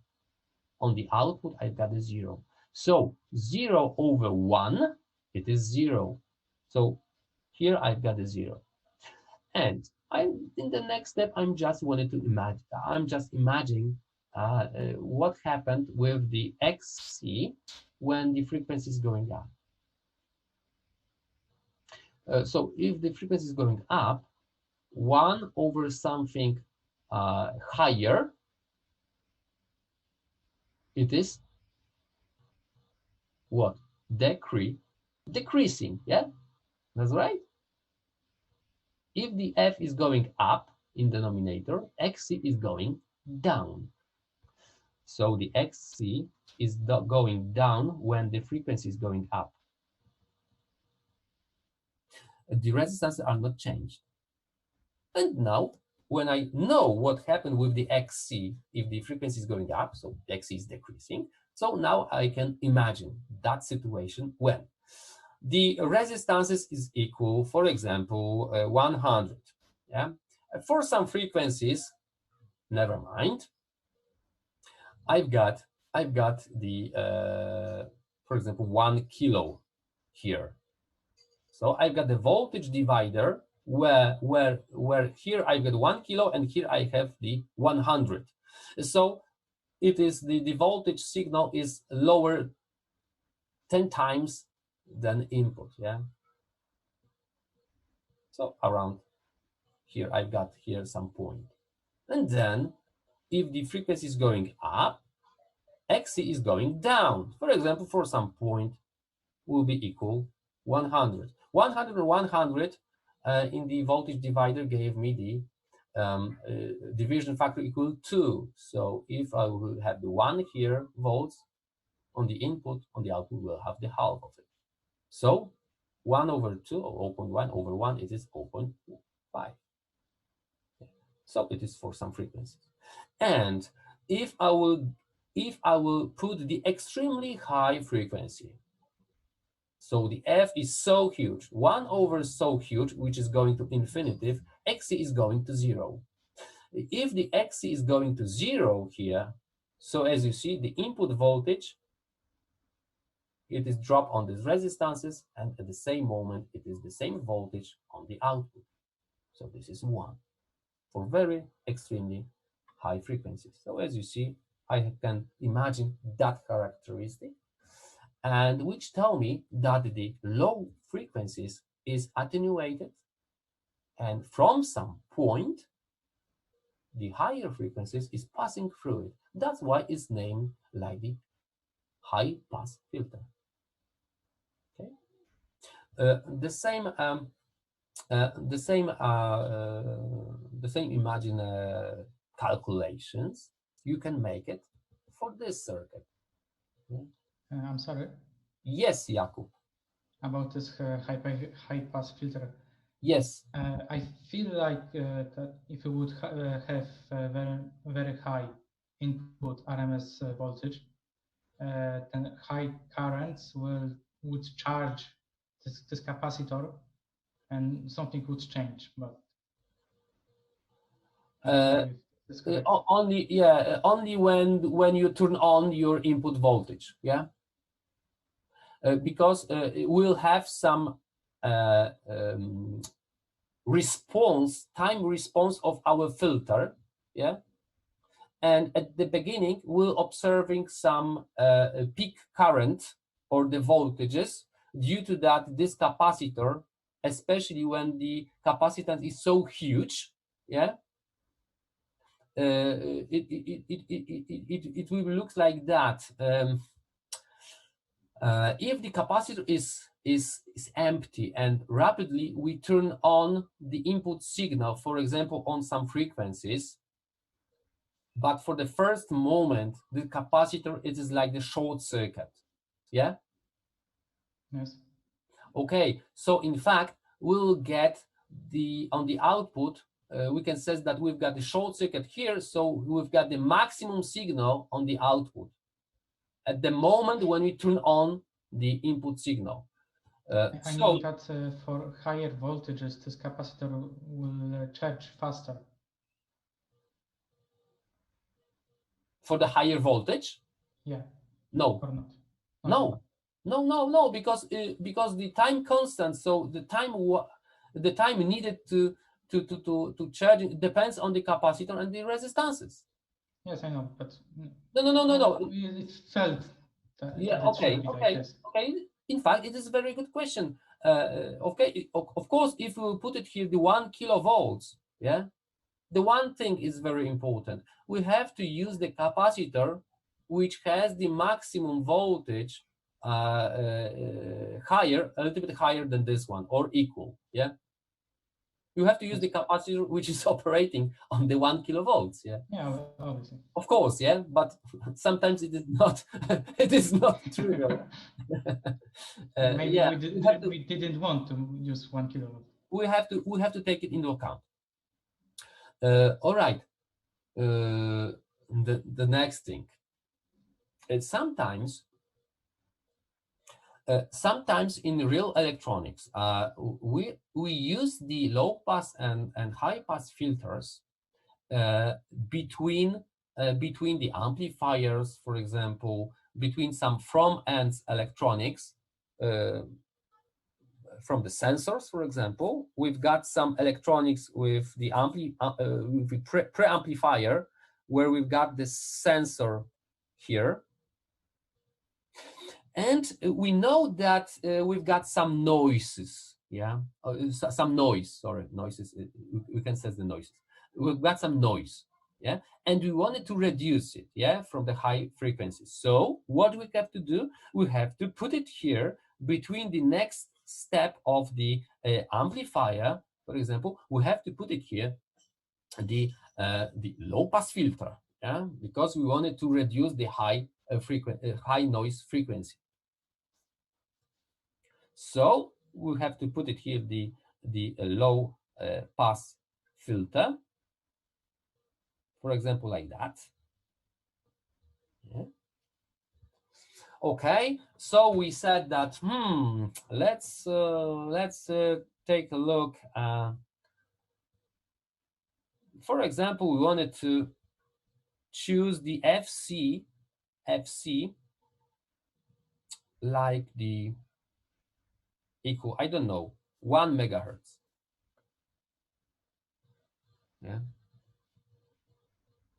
On the output, I've got the 0. So 0 over 1, it is 0. So here I've got the 0. And in the next step, I'm just imagining what happened with the XC when the frequency is going up. So if the frequency is going up, 1 over something higher, it is what? Decreasing, yeah? That's right. If the F is going up in denominator, XC is going down. So the XC is going down when the frequency is going up. The resistances are not changed. And now, when I know what happened with the XC, if the frequency is going up, so XC is decreasing, so now I can imagine that situation when the resistances is equal, for example, 100. Yeah, for some frequencies, never mind. I've got the for example 1 kilo here. So I've got the voltage divider where here I've got 1 kilo and here I have the 100. So it is the voltage signal is lower 10 times than input, yeah. So around here I've got here some point. And then if the frequency is going up, XC is going down. For example, for some point will be equal 100. 100 or 100 in the voltage divider gave me the division factor equal 2. So if I will have the 1 here volts on the input, on the output will have the half of it. So 1 over 2 or 0.1 over 1, it is 0.5. So it is for some frequencies. And if I will put the extremely high frequency, so the F is so huge, 1 over so huge, which is going to infinitive, XC is going to 0. If the XC is going to 0 here, so as you see, the input voltage, it is dropped on these resistances, and at the same moment, it is the same voltage on the output. So this is 1 for very extremely high frequencies. So as you see, I can imagine that characteristic, and which tell me that the low frequencies is attenuated, and from some point, the higher frequencies is passing through it. That's why it's named like the high pass filter. Okay, the same imagine calculations you can make it for this circuit. Okay? I'm sorry. Yes, Jakub. About this high pass filter. Yes. I feel like that if you would have very high input RMS voltage, then high currents would charge this capacitor, and something would change. But only when you turn on your input voltage, yeah. Because we'll have some time response of our filter, yeah. And at the beginning, we're observing some peak current or the voltages. Due to that, this capacitor, especially when the capacitance is so huge, yeah, it will look like that. If the capacitor is is empty, and rapidly we turn on the input signal, for example, on some frequencies. But for the first moment, the capacitor, it is like the short circuit. Yeah? Yes. Okay, so in fact, we'll get on the output, we can say that we've got the short circuit here, so we've got the maximum signal on the output at the moment when we turn on the input signal. I So mean that for higher voltages, this capacitor will charge faster. for the higher voltage, Yeah, no, or not? no, because the time constant, so the time needed to charge depends on the capacitor and the resistances. Yes, I know, but No. it felt that, Yeah, that it okay, should be like okay, this. okay. In fact, it is a very good question. Okay, of course, if we put it here, the 1 kilovolts, yeah, the one thing is very important. We have to use the capacitor which has the maximum voltage higher, a little bit higher than this one, or equal, yeah. You have to use the capacitor which is operating on the 1 kilovolts, yeah. Yeah, obviously. Of course, yeah, but sometimes it is not. It is not trivial. Maybe yeah, we didn't want to use 1 kilowatt. we have to take it into account. All right. The next thing. Sometimes in real electronics, we use the low pass and high pass filters between the amplifiers, for example, between some front-end electronics, from the sensors, for example. We've got some electronics with the preamplifier, where we've got this sensor here. And we know that we've got some noises, yeah, some noise, sorry, noises, we can sense the noises. We've got some noise, yeah, and we wanted to reduce it, yeah, from the high frequencies. So what we have to do, we have to put it here between the next step of the amplifier, for example. We have to put it here, the low pass filter, yeah, because we wanted to reduce the high noise frequency. So we have to put it here, the low pass filter, for example, like that. Yeah. Okay, so we said that let's take a look. For example, we wanted to choose the FC like the equal, I don't know, 1 megahertz. Yeah.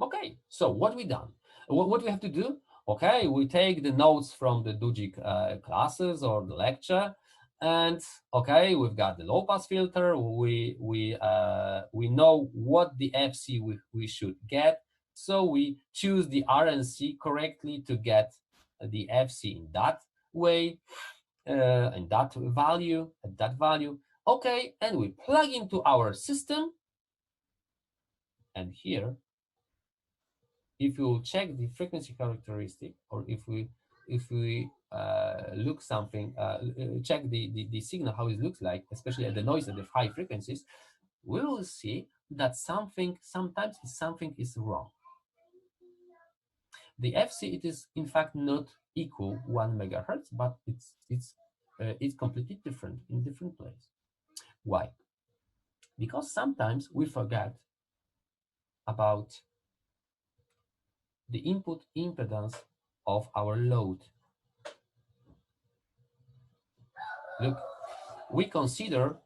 Okay, so what we done? What we have to do? Okay, we take the notes from the DUGIC classes or the lecture, and okay, we've got the low pass filter. We know what the FC we should get, so we choose the RNC correctly to get the FC in that way, and that value, at that value. Okay, and we plug into our system, and here, if you check the frequency characteristic, or if we look something, check the signal, how it looks like, especially at the noise at the high frequencies, we will see that sometimes something is wrong. The FC, it is in fact not equal 1 megahertz, but it's completely different in different place. Why? Because sometimes we forget about the input impedance of our load. Look, we consider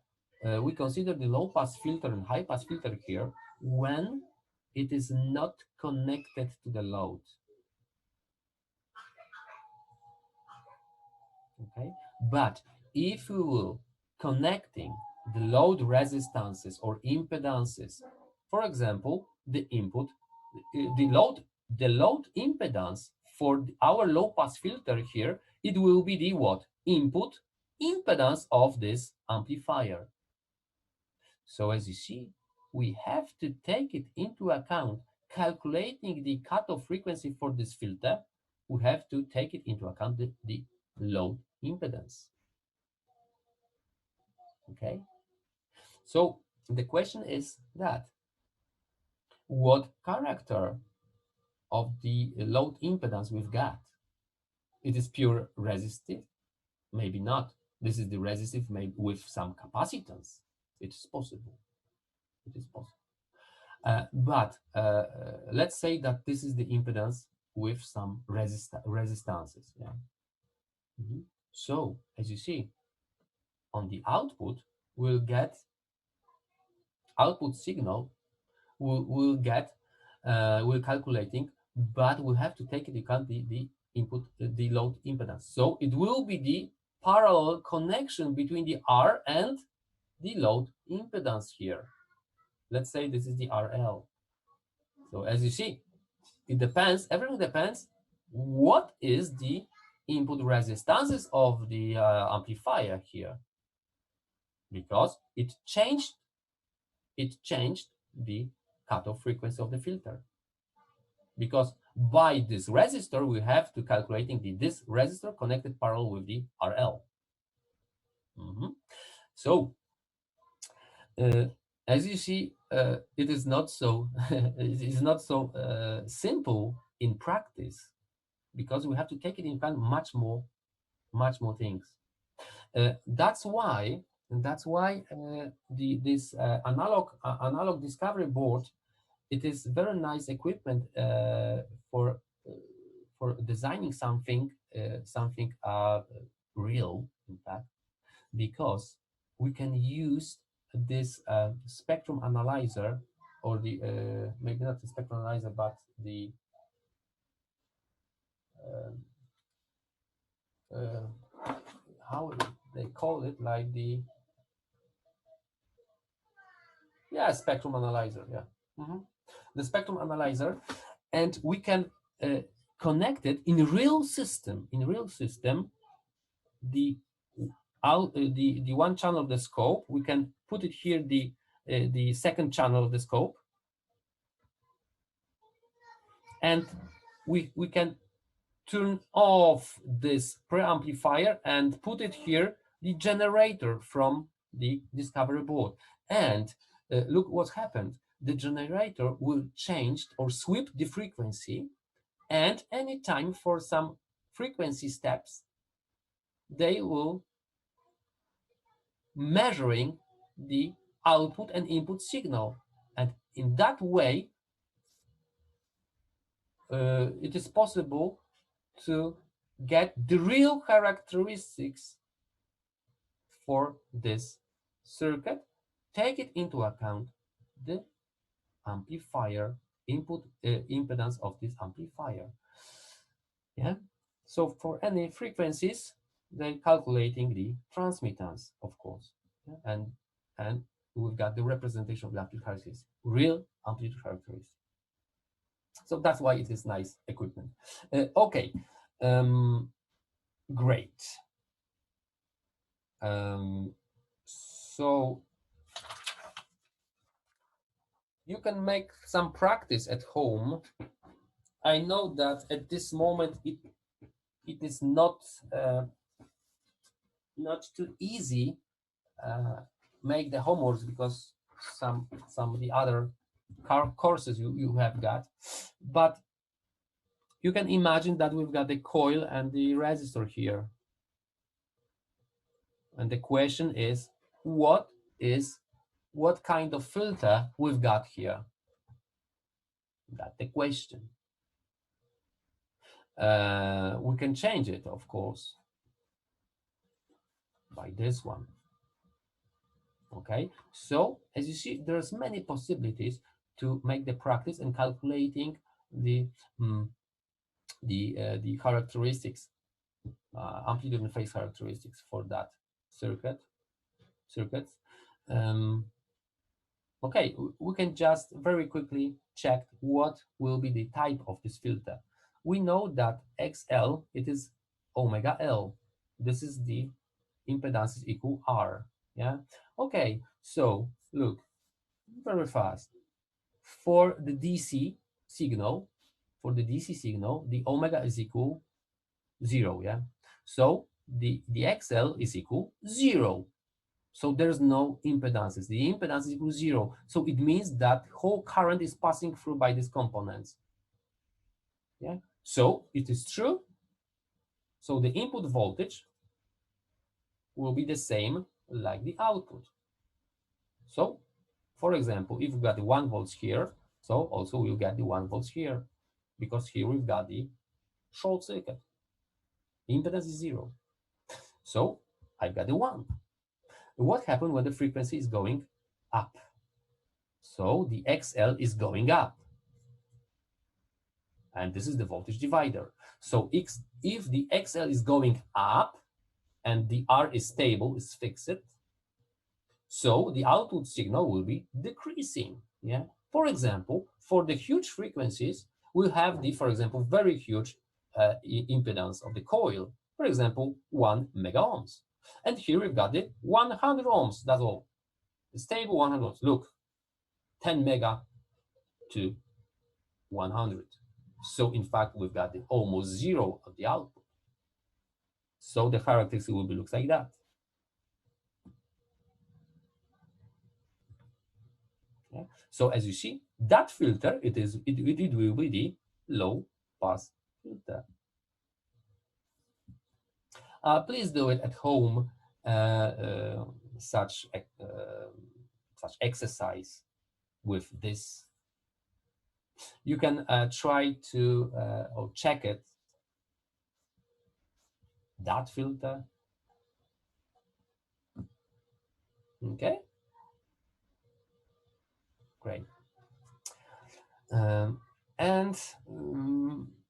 the low pass filter and high pass filter here when it is not connected to the load. Okay, but if we will connecting the load resistances or impedances, for example, the input, the load impedance for our low pass filter here, it will be the what? Input impedance of this amplifier. So as you see, we have to take it into account. Calculating the cutoff frequency for this filter, we have to take it into account the load impedance. Okay, so the question is that what character of the load impedance we've got? It is pure resistive? Maybe not. This is the resistive maybe with some capacitance. It is possible. It is possible. But let's say that this is the impedance with some resistances. Yeah. So as you see, on the output, we'll get output signal. We'll calculating, but we'll have to take into account the input, the load impedance. So it will be the parallel connection between the R and the load impedance here. Let's say this is the RL. So as you see, it depends, everything depends what is the input resistances of the amplifier here, because it changed the cutoff frequency of the filter. Because by this resistor, we have to calculating this resistor connected parallel with the RL. So as you see, it is not so it is not so simple in practice, because we have to take it in account much more things. That's why this analog discovery board, it is very nice equipment for designing something real, in fact, because we can use this spectrum analyzer, or the maybe not the spectrum analyzer, but the how they call it, like the spectrum analyzer, the spectrum analyzer, and we can connect it in real system. The one channel of the scope, we can put it here, the second channel of the scope, and we can turn off this preamplifier and put it here, the generator from the discovery board. And look what happened. The generator will change or sweep the frequency, and anytime for some frequency steps, they will measuring the output and input signal. And in that way, it is possible to get the real characteristics for this circuit, take it into account the amplifier input impedance of this amplifier. Yeah. So for any frequencies, they're calculating the transmittance, of course, yeah? and we've got the representation of the amplitude characteristics, real amplitude characteristics. So that's why it is nice equipment. Okay, great. So you can make some practice at home. I know that at this moment it is not too easy make the homeworks, because some of the other courses you have got, but you can imagine that we've got the coil and the resistor here, and the question is what kind of filter we've got here. That's the question. We can change it, of course, by this one. Okay, so as you see, there's many possibilities to make the practice and calculating the characteristics, amplitude and phase characteristics for that circuits. Okay, we can just very quickly check what will be the type of this filter. We know that XL, it is omega L. This is the impedance is equal R. Yeah. Okay. So look, very fast. For the DC signal, the omega is equal 0. Yeah. So the XL is equal 0. So there's no impedances. The impedance is equal to 0. So it means that whole current is passing through by these components. Yeah. So it is true. So the input voltage will be the same like the output. So, for example, if we've got the 1 volts here, so also we'll get the 1 volts here, because here we've got the short circuit. The impedance is 0. So I've got the 1. What happens when the frequency is going up? So the XL is going up. And this is the voltage divider. So if the XL is going up and the R is stable, is fixed, so the output signal will be decreasing. Yeah. For example, for the huge frequencies, we'll have the, for example, very huge impedance of the coil. For example, 1 mega ohms. And here we've got the 100 ohms. That's all. The stable 100 ohms. Look, 10 mega to 100. So in fact, we've got the almost 0 of the output. So the characteristic will be looks like that. Yeah. So as you see, that filter, it will be the low pass filter. Please do it at home, such exercise with this. You can try to or check it, that filter. Okay, great.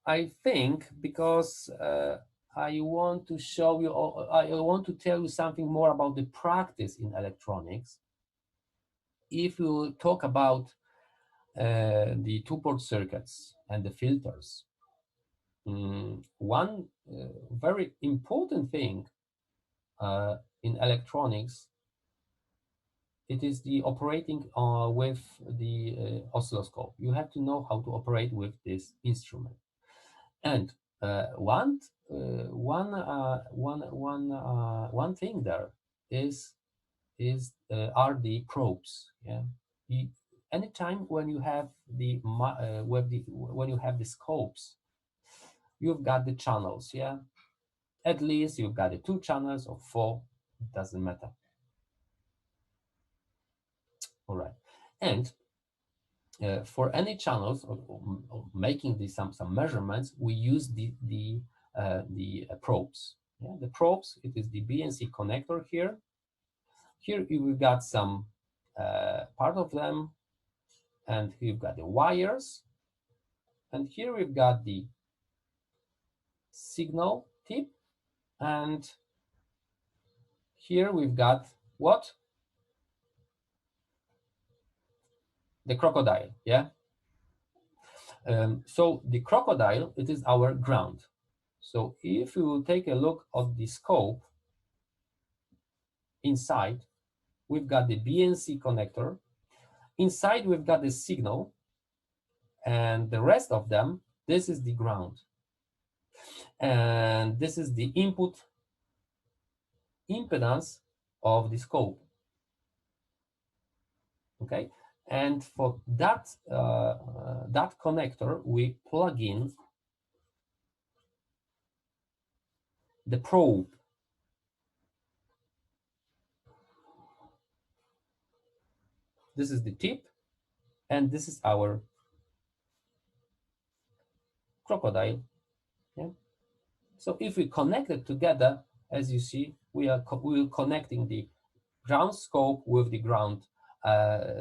I think because I want to show you, I want to tell you something more about the practice in electronics. If you talk about the two-port circuits and the filters, one very important thing in electronics, it is the operating with the oscilloscope. You have to know how to operate with this instrument. And one thing there are the probes. Yeah. Anytime when you have when you have the scopes, you've got the channels. Yeah. At least you've got the 2 channels or 4. It doesn't matter. All right. And for any channels or making some measurements, we use the probes. Yeah, the probes. It is the BNC connector here. Here we've got some part of them, and we've got the wires, and here we've got the signal tip, and here we've got what? The crocodile. Yeah. So the crocodile, it is our ground. So if you take a look at the scope inside, we've got the BNC connector. Inside, we've got the signal, and the rest of them, this is the ground. And this is the input impedance of the scope. Okay. And for that, that connector, we plug in the probe. This is the tip, and this is our crocodile. Yeah. So if we connect it together, as you see, we are connecting the ground scope with the ground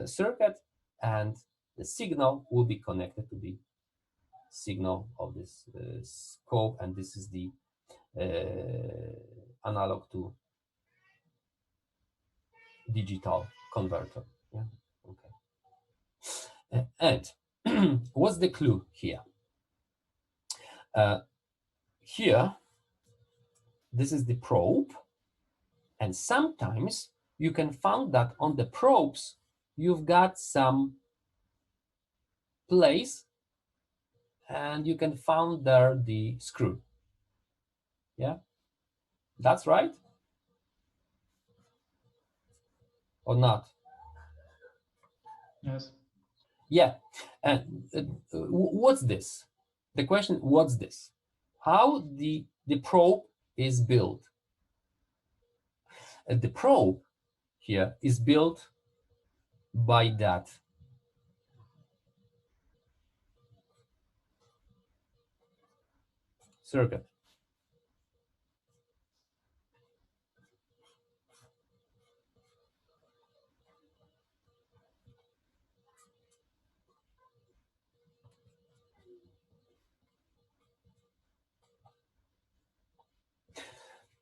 circuit, and the signal will be connected to the signal of this scope, and this is the analog to digital converter. Yeah. Okay. And what's the clue here? Here, this is the probe, And sometimes you can find that on the probes, you've got some place and you can find there the screw. Yeah, that's right or not? Yes. Yeah, and what's this? The question, what's this? How the probe is built? The probe here is built by that circuit.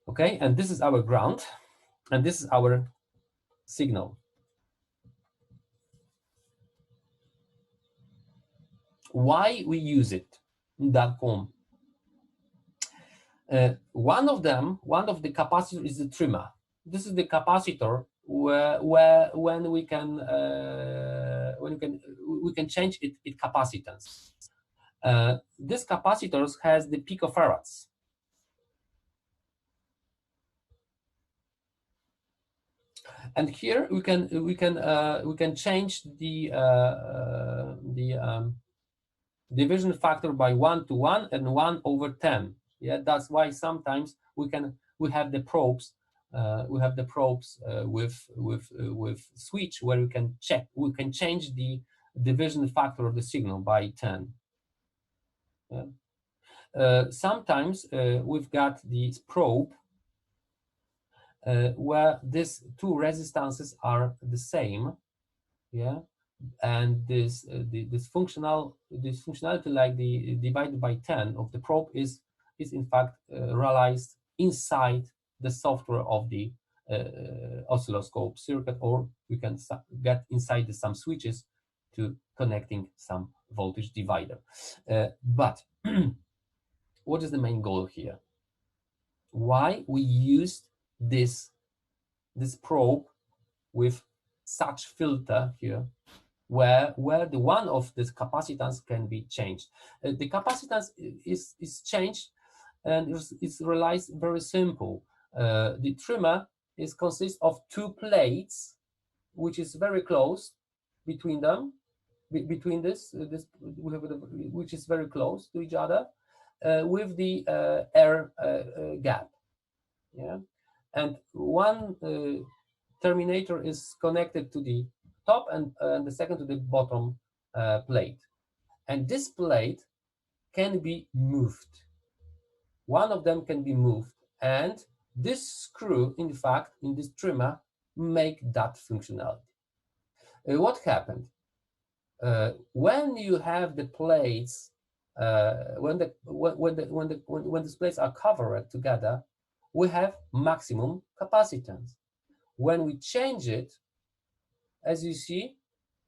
Okay, and this is our ground, and this is our signal. Why we use it in that form? One of the capacitor is the trimmer. This is the capacitor where when we can change its capacitance. This capacitor has the picofarads. And here we can change the division factor by 1 to 1 and 1/10. Yeah, that's why sometimes we have the probes with switch where we can change the division factor of the signal by 10. Yeah. Sometimes we've got this probe where these two resistances are the same, yeah, and this functionality like the divided by 10 of the probe is in fact realized inside the software of the oscilloscope circuit, or we can get inside some switches to connecting some voltage divider. But what is the main goal here? Why we used this probe with such filter here, where the one of this capacitance can be changed. The capacitance is changed, and it's realized very simple. The trimmer consists of two plates, which is very close between them. Between this we have which is very close to each other, with the air gap. Yeah, and one terminator is connected to the top and the second to the bottom plate, and this plate can be moved. One of them can be moved, and this screw, in fact, in this trimmer, make that functionality. What happened when you have the plates? When these plates are covered together, we have maximum capacitance. When we change it, as you see,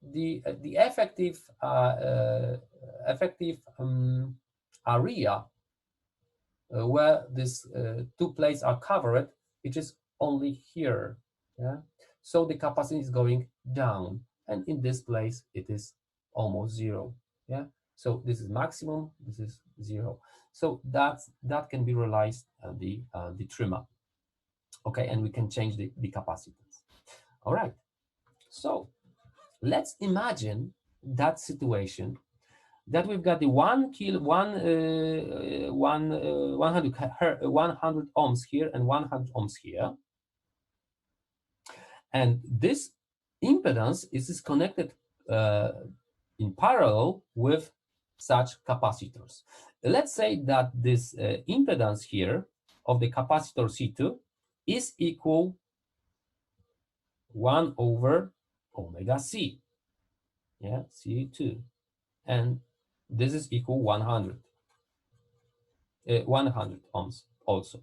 the effective area where these two plates are covered, it is only here. Yeah, so the capacity is going down, and in this place it is almost zero. Yeah, so this is maximum, this is zero. So that can be realized the trimmer. Okay, and we can change the capacitance. All right, so let's imagine that situation that we've got the 100 ohms here and 100 ohms here, and this impedance is connected in parallel with such capacitors. Let's say that this impedance here of the capacitor C2 is equal 1 over omega C, yeah, C2, and this is equal 100 ohms also,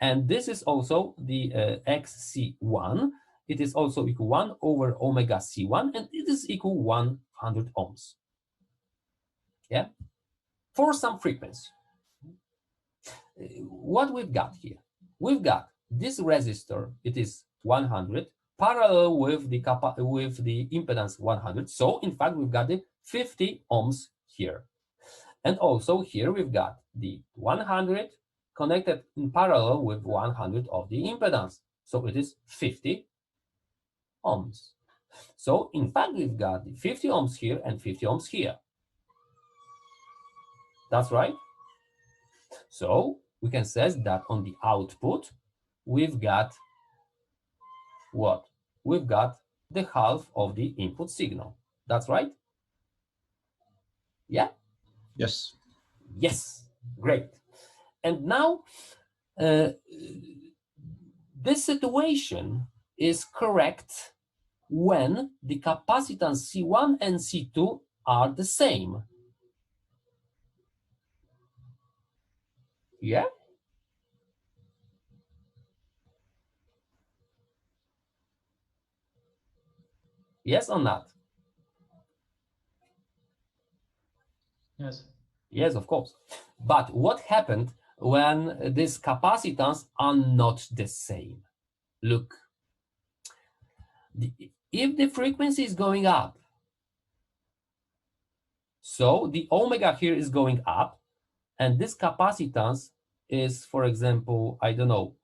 and this is also the XC1. It is also equal 1 over omega C1, and it is equal 100 ohms. Yeah, for some frequency. What we've got here? We've got this resistor, it is 100, parallel with the impedance 100. So in fact, we've got the 50 ohms here. And also here we've got the 100 connected in parallel with 100 of the impedance. So it is 50 ohms. So in fact, we've got the 50 ohms here and 50 ohms here. That's right. So we can say that on the output, we've got what? We've got the half of the input signal. That's right? Yeah? Yes. Yes, great. And now, this situation is correct when the capacitance C1 and C2 are the same. Yeah? Yes or not? Yes. Yes, of course. But what happened when these capacitance are not the same? Look, if the frequency is going up, so the omega here is going up, and this capacitance is, for example, I don't know,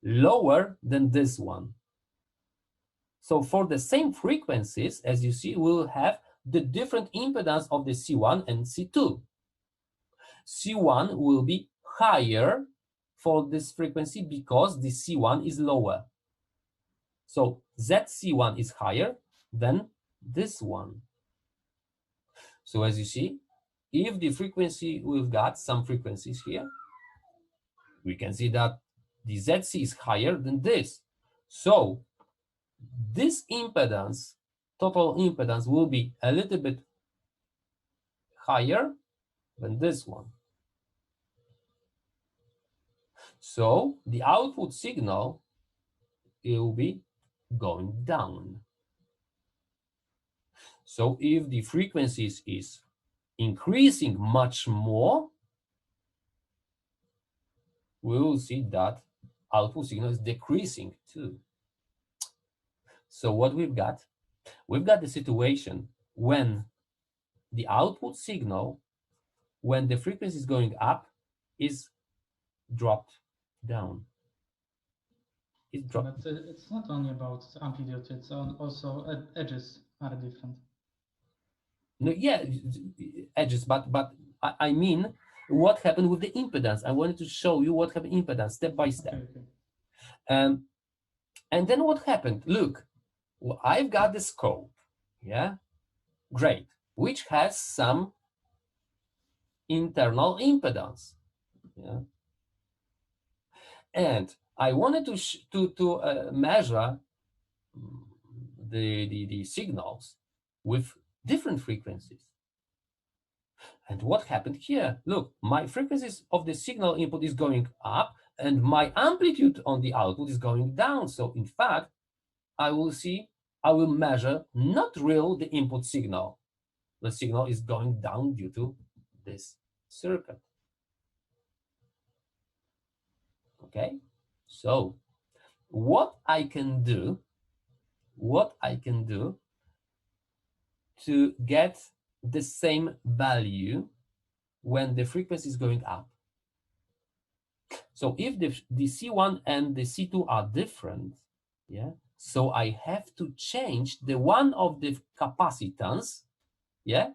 lower than this one. So for the same frequencies, as you see, we'll have the different impedance of the C1 and C2. C1 will be higher for this frequency because the C1 is lower. So ZC1 is higher than this one. So as you see, if the frequency, we've got some frequencies here, we can see that the ZC is higher than this. So this impedance, total impedance, will be a little bit higher than this one. So the output signal, it will be going down. So if the frequencies is increasing much more, we will see that output signal is decreasing too. So what we've got the situation when the output signal, when the frequency is going up, is dropped down. It dropped. But it's not only about amplitude, it's also edges are different. No, yeah, edges, but I mean, what happened with the impedance? I wanted to show you what happened impedance step by step. Okay. And then what happened? Look, well, I've got the scope, yeah, great, which has some internal impedance, yeah, and I wanted to measure the signals with different frequencies. And what happened here? Look, my frequencies of the signal input is going up and my amplitude on the output is going down. So in fact, I will measure not really the input signal. The signal is going down due to this circuit. Okay, so what I can do to get the same value when the frequency is going up. So if the C1 and the C2 are different, yeah, so I have to change the one of the capacitance, yeah,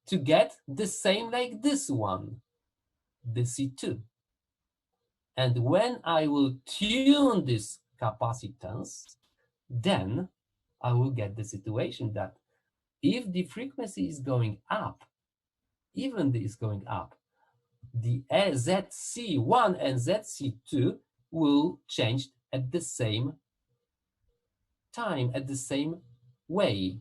to get the same like this one, the C2. And when I will tune this capacitance, then I will get the situation that if the frequency is going up, even is going up, the ZC1 and ZC2 will change at the same time, at the same way,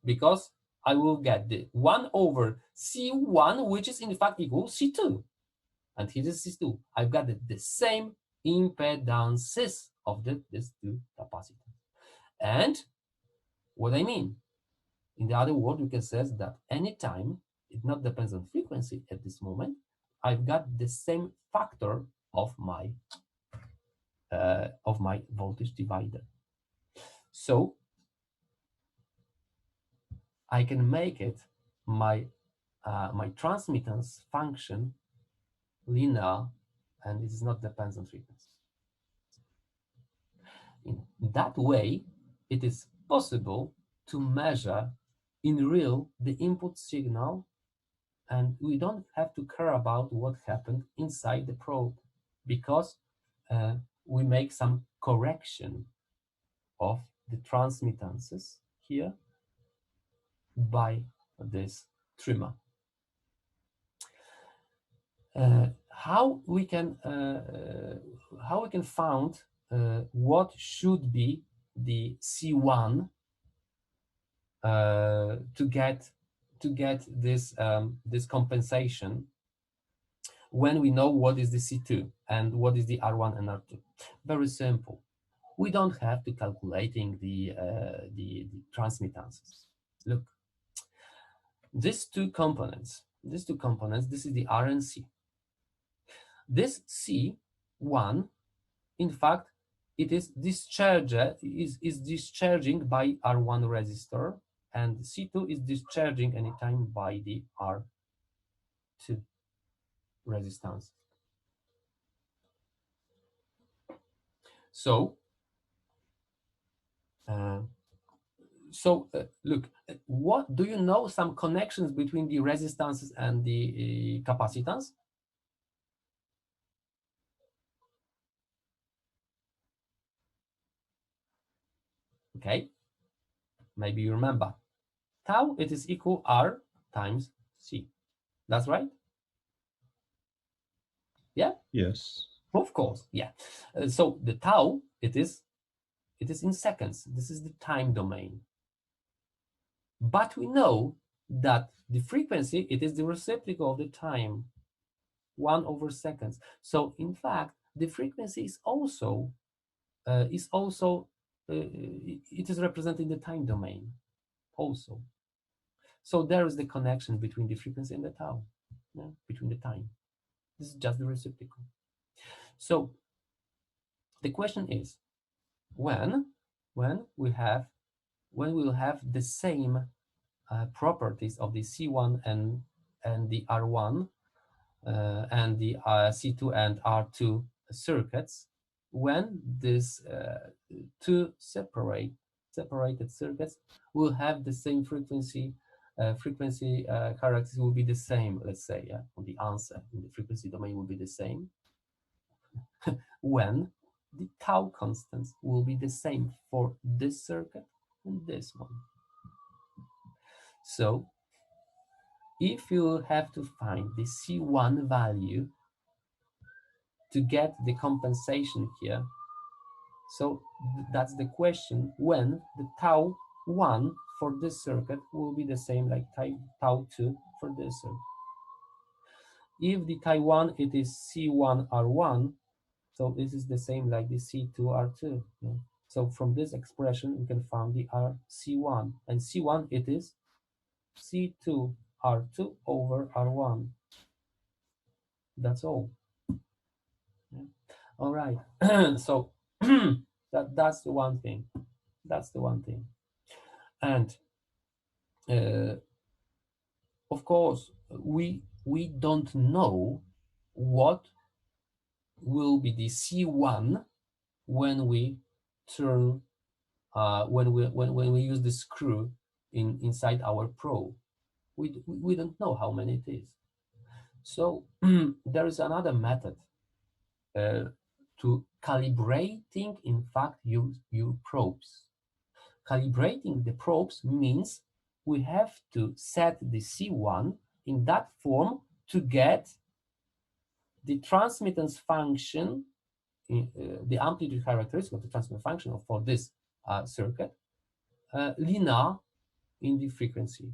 because I will get the 1 over C1, which is in fact equal C2. And here is C2. I've got the same impedances of these two capacitors. And what I mean, in the other word, you can say that anytime, it not depends on frequency at this moment, I've got the same factor of my voltage divider. So I can make it my transmittance function linear, and it is not depends on frequency. In that way, it is possible to measure in real the input signal, and we don't have to care about what happened inside the probe, because we make some correction of the transmittances here by this trimmer. How we can find what should be the C1 to get this this compensation when we know what is the C2 and what is the R1 and R2? Very simple. We don't have to calculating the transmittances. Look, these two components, this is the R and C. This C1, in fact, it is discharging by R1 resistor, and C2 is discharging anytime by the R2 resistance. So, look, what do you know? Some connections between the resistances and the capacitance? Okay, maybe you remember. Tau, it is equal R times C. That's right? Yeah? Yes. Of course, yeah. So the tau, it is in seconds. This is the time domain. But we know that the frequency, it is the reciprocal of the time, 1/seconds. So in fact, the frequency is also it is representing the time domain also. So there is the connection between the frequency and the tau, yeah, between the time. This is just the reciprocal. So the question is, when we'll have the same properties of the C1 and the R1 and the C2 and R2 circuits, when these two separated circuits will have the same frequency characteristics will be the same, let's say, yeah, on the answer in the frequency domain will be the same, when the tau constants will be the same for this circuit and this one. So if you have to find the C1 value to get the compensation here, so that's the question, when the tau 1 for this circuit will be the same like tau 2 for this circuit. If the tau 1 it is C1 R1, so this is the same like the C2 R2. Yeah? So from this expression we can find the C1, and C1 it is C2 R2 over R1. That's all. Yeah. All right. So that's the one thing. That's the one thing. And of course, we don't know what will be the C1 when we turn when we use the screw inside our probe. We don't know how many it is. So there is another method to calibrating, in fact, your probes. Calibrating the probes means we have to set the C1 in that form to get the transmittance function, the amplitude characteristic of the transmittance function for this circuit, linear in the frequency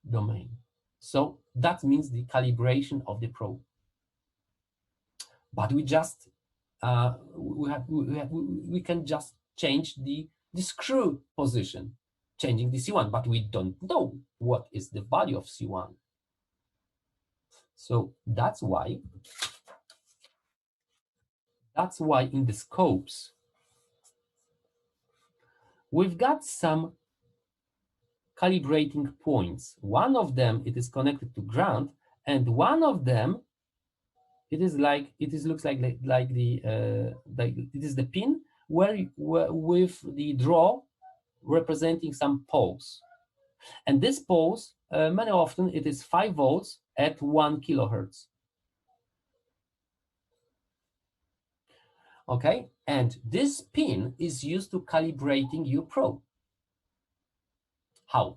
domain. So that means the calibration of the probe. But we just we can just change the screw position, changing the C1, but we don't know what is the value of C1. So that's why That's why in the scopes, we've got some calibrating points. One of them, it is connected to ground, and one of them, it is like, it is looks like the it is the pin where with the draw representing some poles. And this poles, many often it is 5 volts at 1 kilohertz. Okay, and this pin is used to calibrating your probe. How?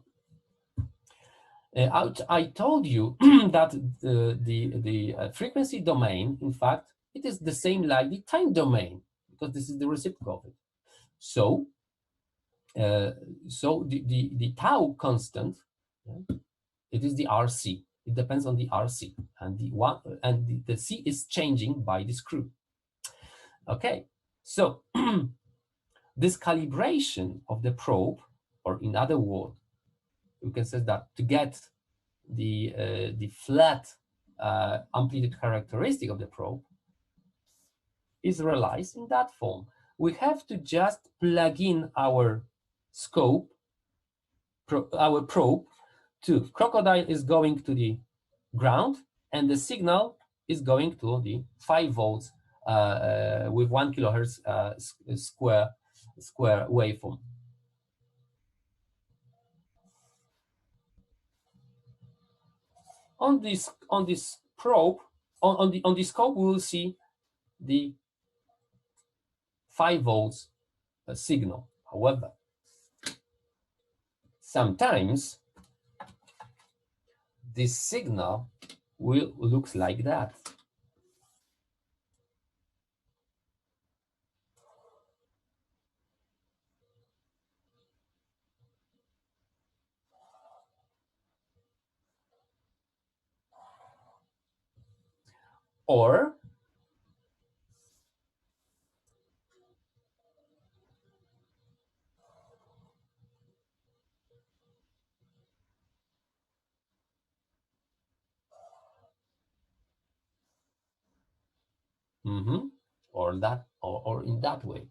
I told you that the frequency domain, in fact, it is the same like the time domain, because this is the reciprocal of it. So, the tau constant, it is the RC. It depends on the RC, and the C is changing by the screw. Okay, so this calibration of the probe, or in other words, we can say that to get the flat amplitude characteristic of the probe is realized in that form. We have to just plug in our scope, our probe, to crocodile is going to the ground, and the signal is going to the 5 volts with 1 kilohertz square waveform. On this probe, on the scope, we will see the 5 volts signal. However, sometimes this signal will look like that. Or or that, or in that way.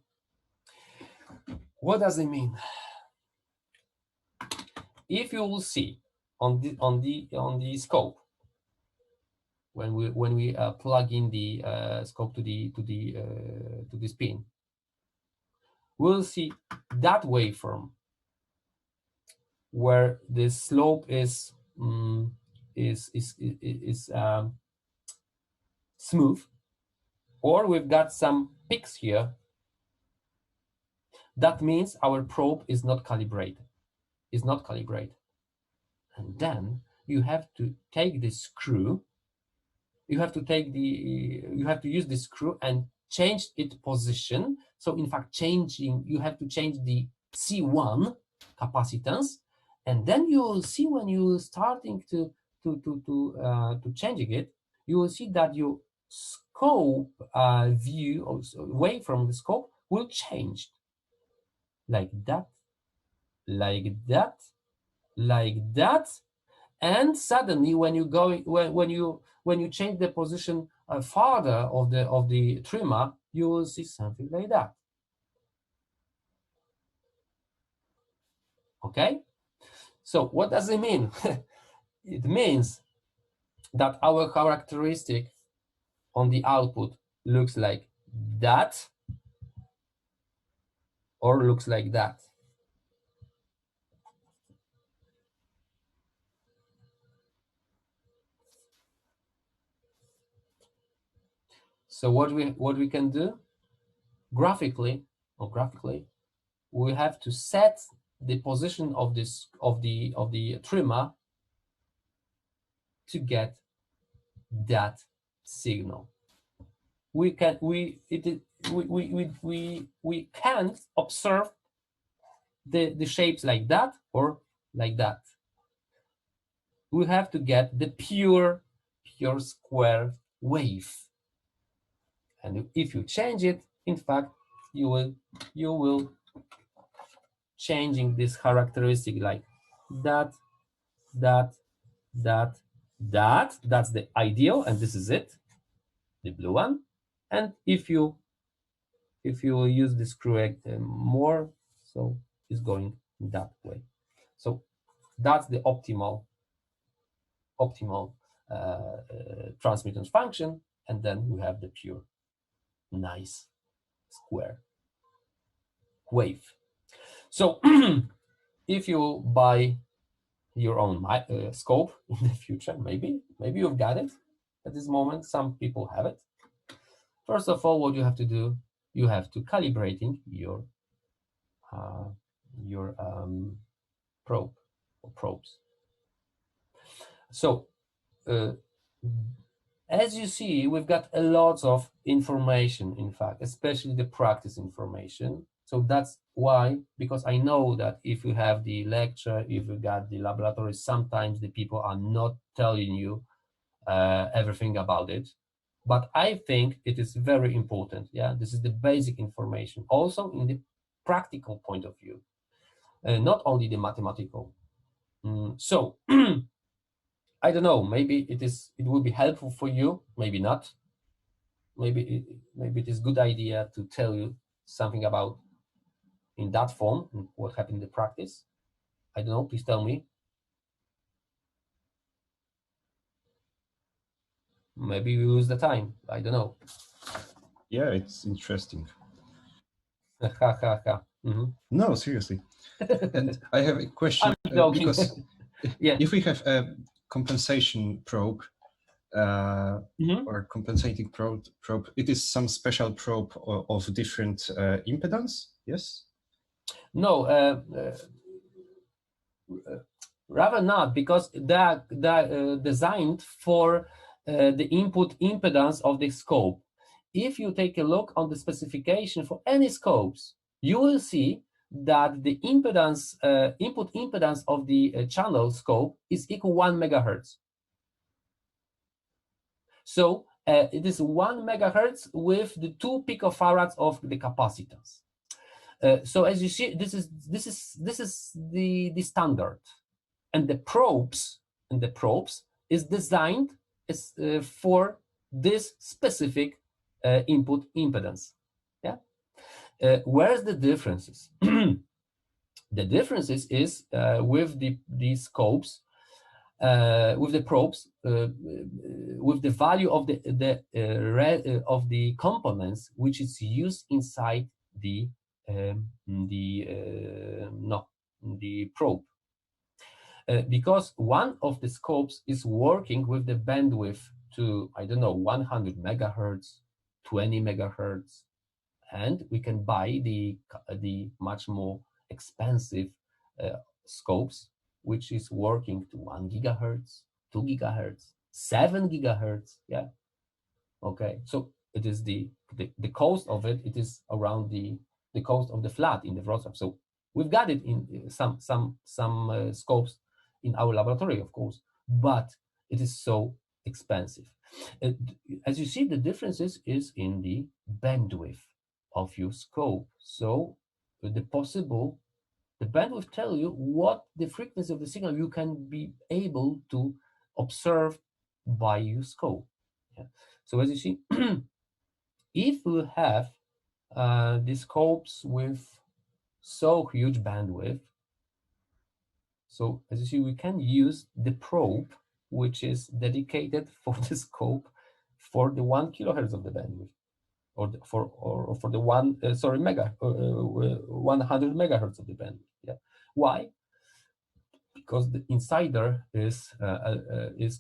What does it mean? If you will see on the scope, when we plug in the scope to this pin, we'll see that waveform where the slope is smooth, or we've got some peaks here. That means our probe is not calibrated. And then you have to take the screw. You have to use the screw and change its position. So in fact, you have to change the C1 capacitance, and then you will see when you starting to changing it, you will see that your scope view, or away from the scope, will change like that, like that, like that, and suddenly when you go when you change the position farther of the trimmer, you will see something like that. Okay, so what does it mean? It means that our characteristic on the output looks like that, or looks like that. So what we can do graphically, we have to set the position of the trimmer to get that signal. We can't observe the shapes like that or like that. We have to get the pure square wave. And if you change it, in fact, you will changing this characteristic like that. That's the ideal, and this is it, the blue one. And if you If you will use the screw egg more, so it's going that way. So that's the optimal transmittance function, and then we have the pure, nice square wave. So if you buy your own scope in the future, maybe you've got it at this moment. Some people have it. First of all, what you have to do, you have to calibrating your probe or probes. So as you see, we've got a lot of information, in fact, especially the practice information. So that's why, because I know that if you have the lecture, if you got the laboratory, sometimes the people are not telling you everything about it. But I think it is very important. Yeah, this is the basic information, also in the practical point of view, not only the mathematical. So I don't know. Maybe it will be helpful for you. Maybe not. Maybe it is good idea to tell you something about in that form and what happened in the practice. I don't know. Please tell me. Maybe we lose the time. I don't know. Yeah, it's interesting. Ha ha ha. No, seriously. And I have a question because yeah. if we have a compensation probe or compensating probe, it is some special probe of different impedance, yes? No, rather not, because they're designed for the input impedance of the scope. If you take a look on the specification for any scopes, you will see that the impedance, input impedance of the channel scope is equal 1 megahertz. So it is 1 megahertz with the 2 picofarads of the capacitance. So as you see, this is the standard, and the probes is designed for this specific input impedance. Yeah. Where's the differences? The differences is with the scopes, with the probes, with the value of the components which is used inside the probe. Because one of the scopes is working with the bandwidth to, I don't know, 100 megahertz, 20 megahertz, and we can buy the much more expensive scopes, which is working to 1 gigahertz, 2 gigahertz, 7 gigahertz. Yeah. Okay. So it is the cost of it. It is around the cost of the flat in the Wrocław. So we've got it in some scopes in our laboratory, of course, but it is so expensive. As you see, the differences is in the bandwidth of your scope. So the bandwidth tell you what the frequency of the signal you can be able to observe by your scope. Yeah. So as you see, if we have the scopes with so huge bandwidth, so as you see, we can use the probe, which is dedicated for the scope for the 1 kilohertz of the bandwidth, or for the 100 megahertz of the bandwidth. Yeah. Why? Because the insider is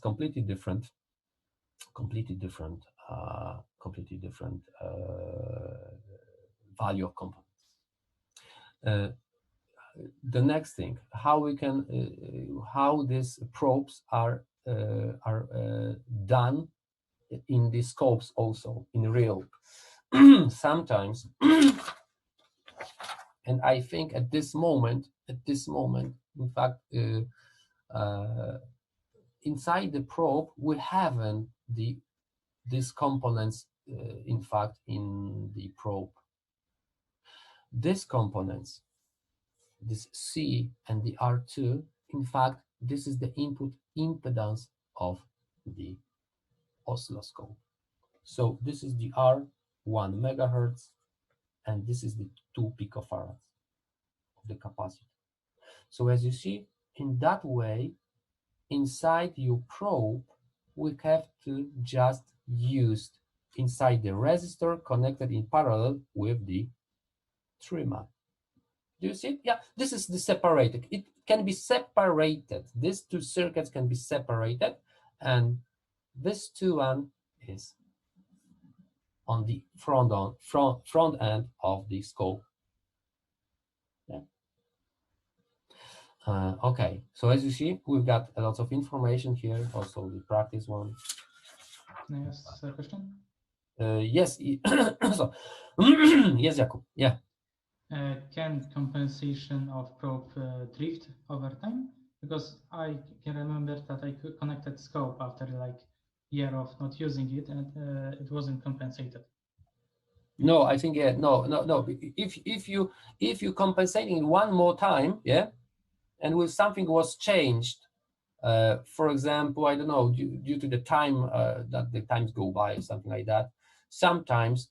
completely different, value of components. The next thing, how we can, how these probes are done in the scopes also in real. Sometimes, and I think at this moment, in fact, inside the probe we haven't these components. In fact, in the probe, these components, this C and the R2, in fact, this is the input impedance of the oscilloscope. So this is the R1 megahertz, and this is the 2 picofarads of the capacitor. So as you see, in that way, inside your probe, we have to just use inside the resistor connected in parallel with the trimmer. Do you see it? Yeah, this is the separated. It can be separated. These 2 circuits can be separated, and this 2 one is on the front end of the scope. Yeah. Okay, so as you see, we've got a lot of information here, also the practice one. Yes, question? Yes, so, yes, Jakub, yeah. Can compensation of probe drift over time? Because I can remember that I connected scope after like year of not using it, and it wasn't compensated. No, I think yeah, no. If you compensating one more time, yeah, and with something was changed, for example, I don't know, due to the time that the times go by or something like that, sometimes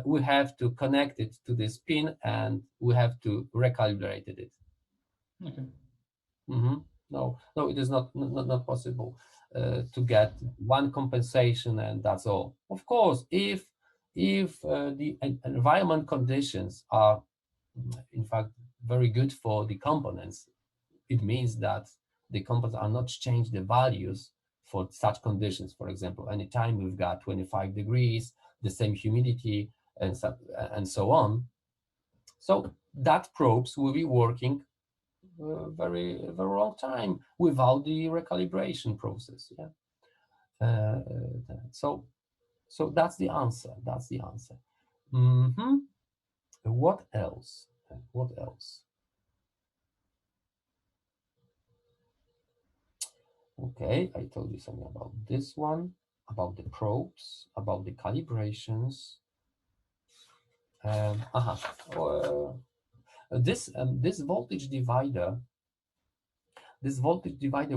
we have to connect it to this pin and we have to recalibrate it. Okay. No, it is not possible to get one compensation and that's all. Of course, if the environment conditions are in fact very good for the components, it means that the components are not change the values for such conditions. For example, anytime we've got 25 degrees, the same humidity, and so on. So that probes will be working very long time without the recalibration process. Yeah. So that's the answer. That's the answer. What else? What else? Okay, I told you something about this one, about the probes, about the calibrations. This voltage divider,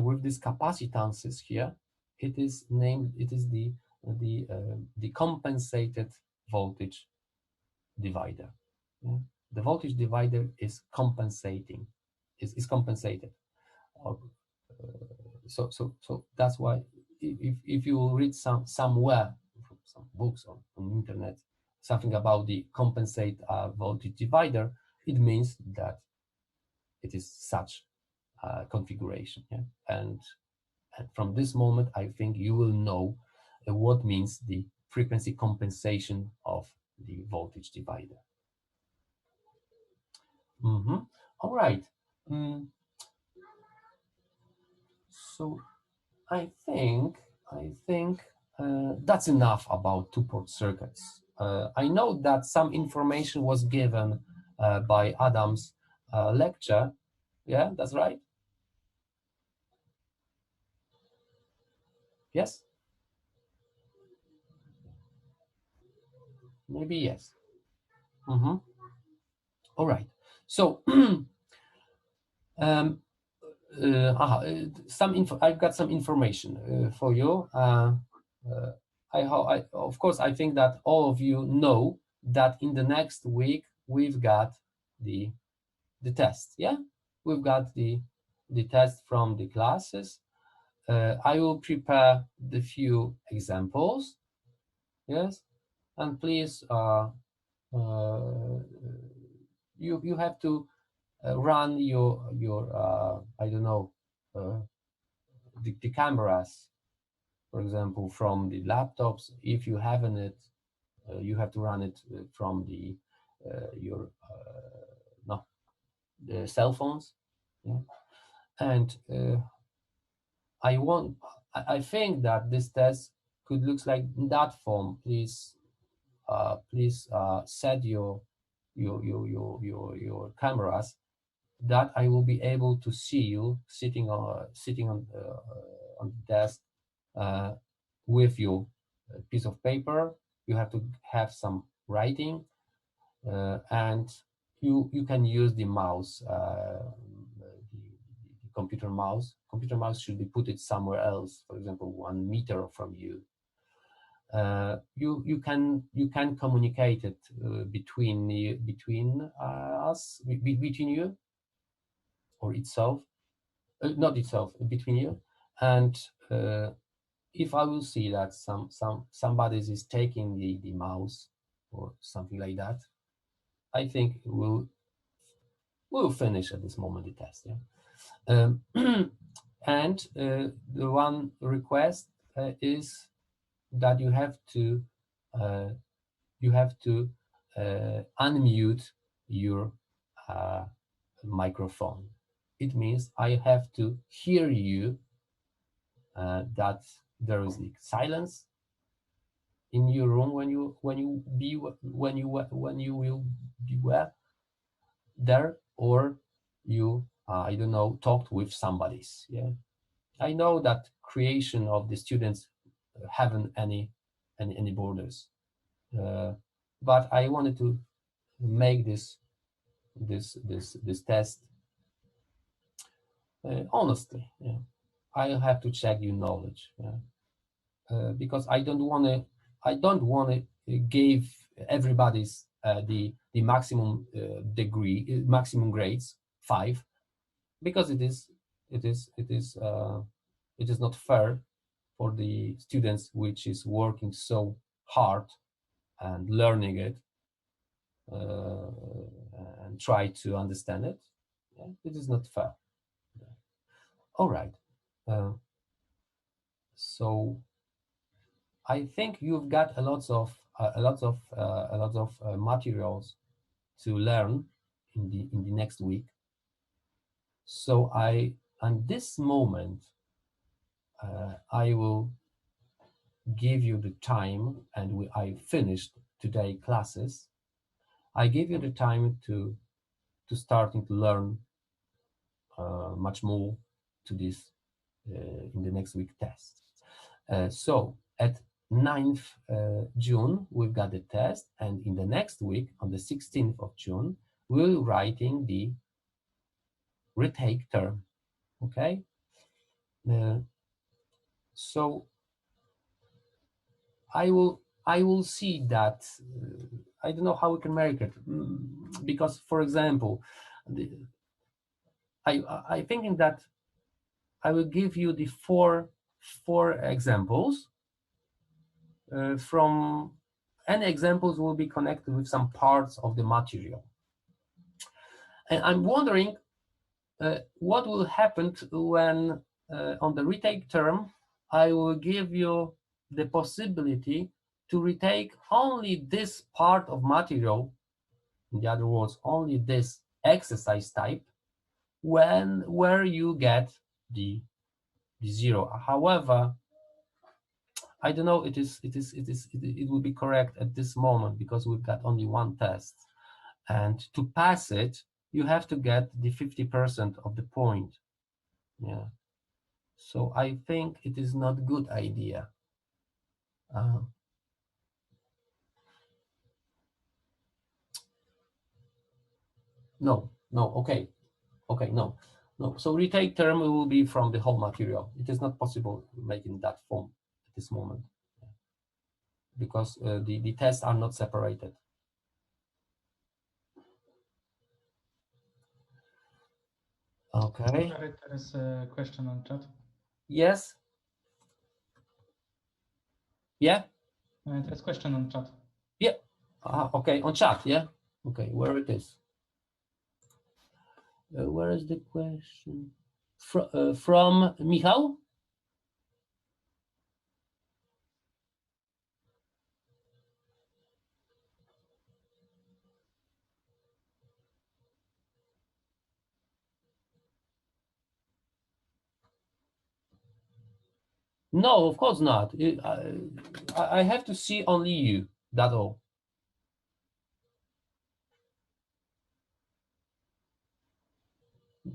with these capacitances here, it is named. It is the compensated voltage divider. Yeah? The voltage divider is compensating. Is compensated. So that's why if you read somewhere, some books on internet, something about the compensate voltage divider, it means that it is such configuration. Yeah? And from this moment, I think you will know what means the frequency compensation of the voltage divider. All right. So I think that's enough about two-port circuits. I know that some information was given by Adam's lecture. Yeah, that's right. Yes? Maybe yes. All right. So I've got some information for you. Of course, I think that all of you know that in the next week we've got the test. Yeah, we've got the test from the classes. I will prepare the few examples. Yes, and please, you have to run your I don't know the cameras, for example, from the laptops. If you haven't it, you have to run it from the the cell phones. Yeah? And I think that this test could look like in that form. Please set your cameras that I will be able to see you sitting on the desk with your piece of paper. You have to have some writing, and you can use the mouse, the computer mouse. Computer mouse should be put it somewhere else, for example, 1 meter from you. you can communicate it between us, between you, or itself, not itself, between you. And if I will see that somebody is taking the mouse or something like that, I think we'll finish at this moment the test. Yeah. And the one request is that you have to unmute your microphone. It means I have to hear you, that there is silence in your room when you will be there, or you I don't know, talked with somebody's. Yeah, I know that creation of the students haven't any borders, but I wanted to make this test honestly. Yeah, I have to check your knowledge. Yeah, because I don't want to give everybody's the maximum degree, maximum grades 5, because it is not fair for the students which is working so hard and learning it and try to understand it. Yeah, it is not fair. Yeah. All right. So I think you've got a lot of materials to learn in the next week. So at this moment, I will give you the time, and I finished today classes. I give you the time to starting to learn much more to this in the next week test. So at 9th June, we've got the test, and in the next week, on the 16th of June, we're writing the retake term. Okay. So I will see that I don't know how we can make it, because, for example, I thinking that I will give you the four examples. From any examples will be connected with some parts of the material, and I'm wondering what will happen when on the retake term I will give you the possibility to retake only this part of material, in other words, only this exercise type, where you get the 0. However, I don't know. It will be correct at this moment because we've got only one test, and to pass it, you have to get the 50% of the point. Yeah. So I think it is not a good idea. No. Okay. No. So retake term will be from the whole material. It is not possible making that form at this moment, because the tests are not separated. Okay. There is a question on chat. Yes. Yeah. There's a question on chat. Yeah. Okay, on chat. Yeah. Okay, where it is? Where is the question? From Michał? No, of course not. I have to see only you. That's all.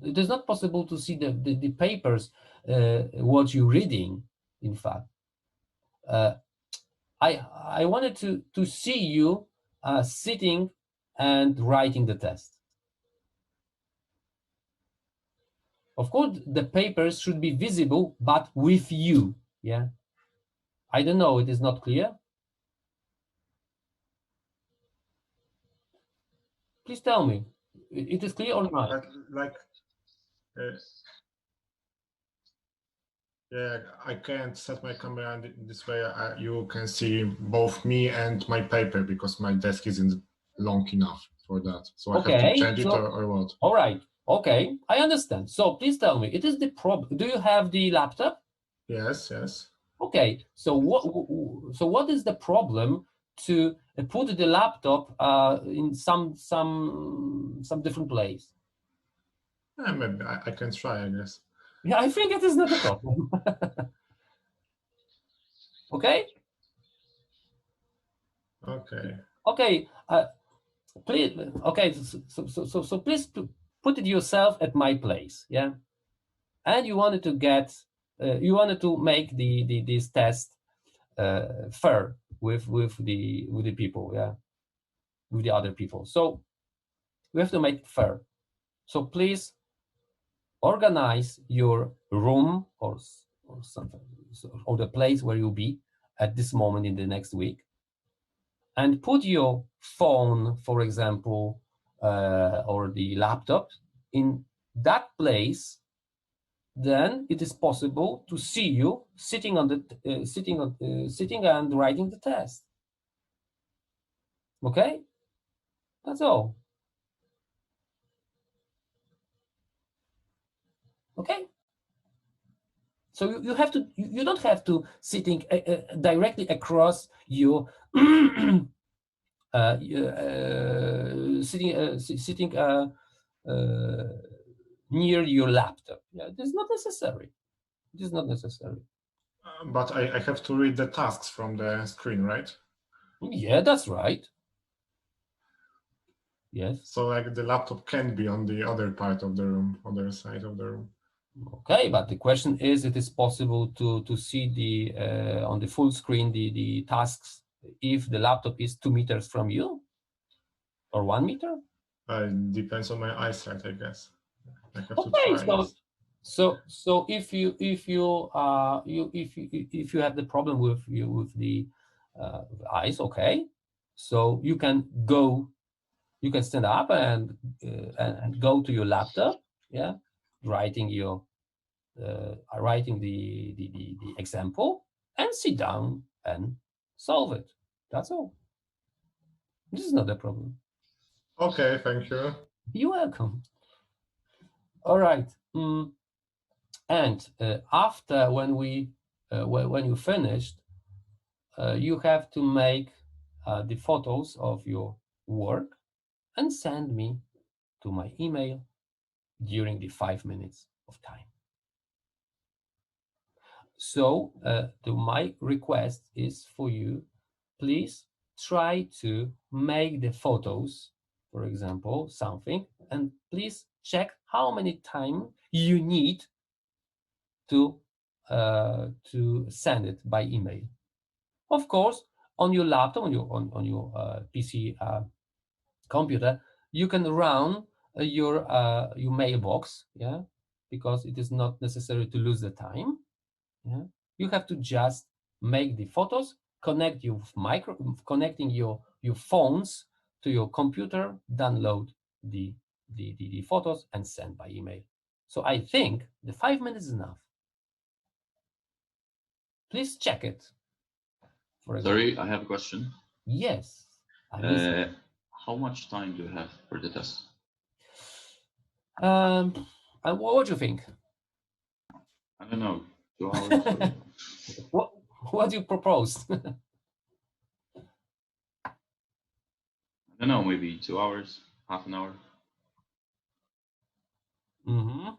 It is not possible to see the papers, what you're reading. In fact, I wanted to see you sitting and writing the test. Of course, the papers should be visible, but with you. Yeah. I don't know. It is not clear. Please tell me. It is clear or not? Yeah, I can't set my camera in this way. You can see both me and my paper because my desk isn't long enough for that. So I have to change it or what? All right. Okay, I understand. So please tell me, it is the problem. Do you have the laptop? Yes, yes. Okay. So what is the problem to put the laptop in some different place? Yeah, maybe I can try, I guess. Yeah, I think it is not a problem. Okay. Okay. Okay. Please. Okay. So please put it yourself at my place. Yeah. And you wanted to get. You wanted to make this test fair with the people. Yeah. With the other people. So we have to make it fair. So please organize your room or something, or the place where you'll be at this moment in the next week, and put your phone, for example, or the laptop in that place. Then it is possible to see you sitting on the sitting and writing the test. Okay, that's all. Okay. So you have to. You don't have to sitting directly across your sitting near your laptop. Yeah, it is not necessary. It is not necessary. But I have to read the tasks from the screen, right? Yeah, that's right. Yes. So like the laptop can be on the other part of the room, other side of the room. Okay, but the question is, it is possible to see the on the full screen the tasks if the laptop is 2 meters from you or 1 meter? It depends on my eyesight, I guess. I have to Okay, try. so if you have the problem with the eyes, okay, so you can stand up and go to your laptop, yeah, writing the example, and sit down and solve it. That's all. This is not a problem. Okay, thank you. You're welcome. All right. And after when you finished, you have to make the photos of your work and send me to my email during the 5 minutes of time. So my request is for you, please try to make the photos, for example, something, and please check how many time you need to send it by email. Of course, on your laptop, on your PC computer, you can run your mailbox, yeah, because it is not necessary to lose the time. Yeah, you have to just make the photos, connecting your phones to your computer, download the photos and send by email. So I think the 5 minutes is enough. Please check it. Sorry, I have a question. Yes. How much time do you have for the test? What do you think? I don't know. 2 hours? What do you propose? I don't know, maybe 2 hours, half an hour. Mm-hmm.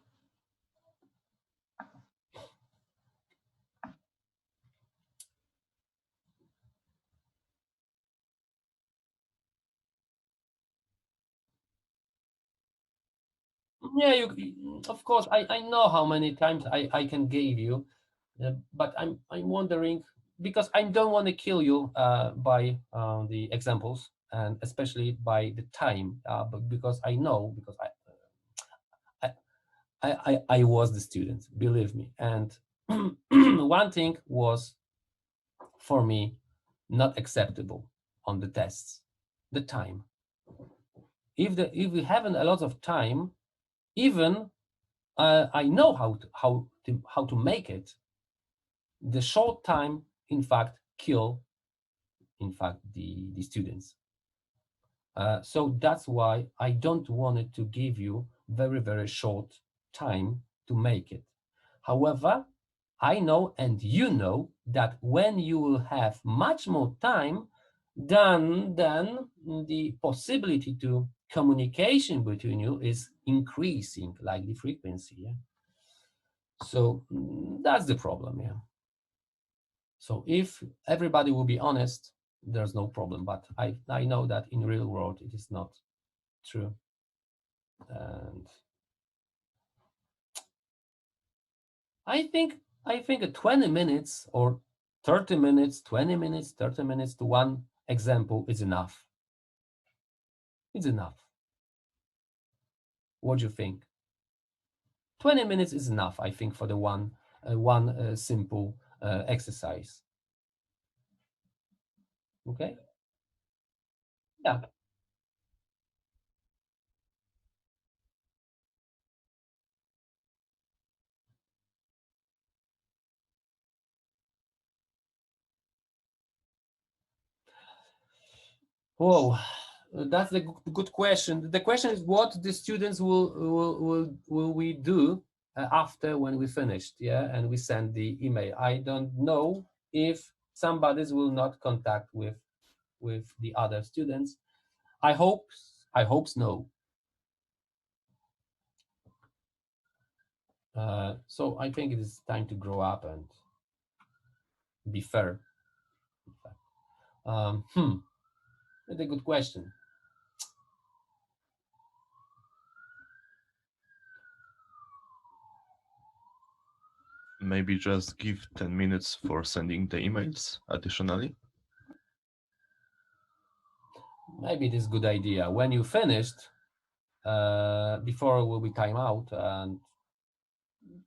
Yeah, of course, I know how many times I can give you, but I'm wondering, because I don't want to kill you by the examples, and especially by the time, but because I know, because I was the student, believe me, and one thing was for me not acceptable on the tests, the time. if we haven't a lot of time, even I know how to make it. The short time, in fact, kill, in fact, the students. So that's why I don't want it to give you very short time to make it. However, I know and you know that when you will have much more time, then the possibility to communication between you is increasing, like the frequency. Yeah. So that's the problem. Yeah. So if everybody will be honest, there's no problem. But I know that in real world it is not true. And I think 20 minutes or 30 minutes, 20 minutes, 30 minutes to one example is enough. It's enough. What do you think? 20 minutes is enough, I think, for the one simple exercise. Okay? Yeah. Whoa, that's the good question. The question is what the students will we do after when we finished, yeah, and we send the email. I don't know if somebody will not contact with the other students. I hope no. So I think it is time to grow up and be fair. That's a good question. Maybe just give 10 minutes for sending the emails additionally. Maybe it is a good idea. When you finished, before will be time out, and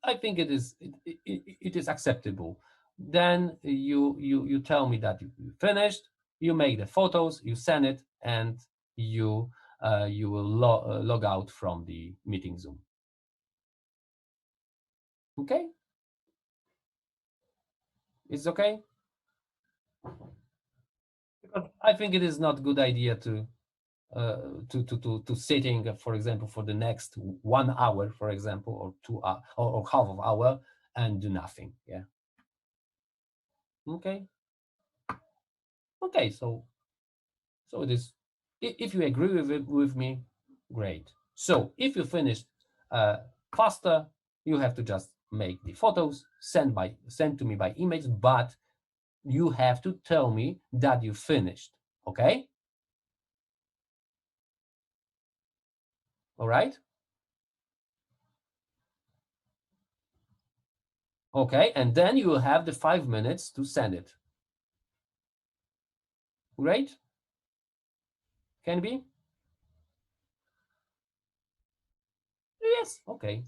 I think it is acceptable. Then you tell me that you finished, you make the photos, you send it, and you will log out from the meeting Zoom. Okay? It's okay? Because I think it is not a good idea to sitting, for example, for the next 1 hour, for example, or 2 or half of hour and do nothing. Yeah. Okay. Okay. So it is. If you agree with me, great. So if you finish faster, you have to just make the photos, send to me by email, but you have to tell me that you finished. Okay. All right. Okay, and then you will have the 5 minutes to send it. Great. Can be? Yes. Okay.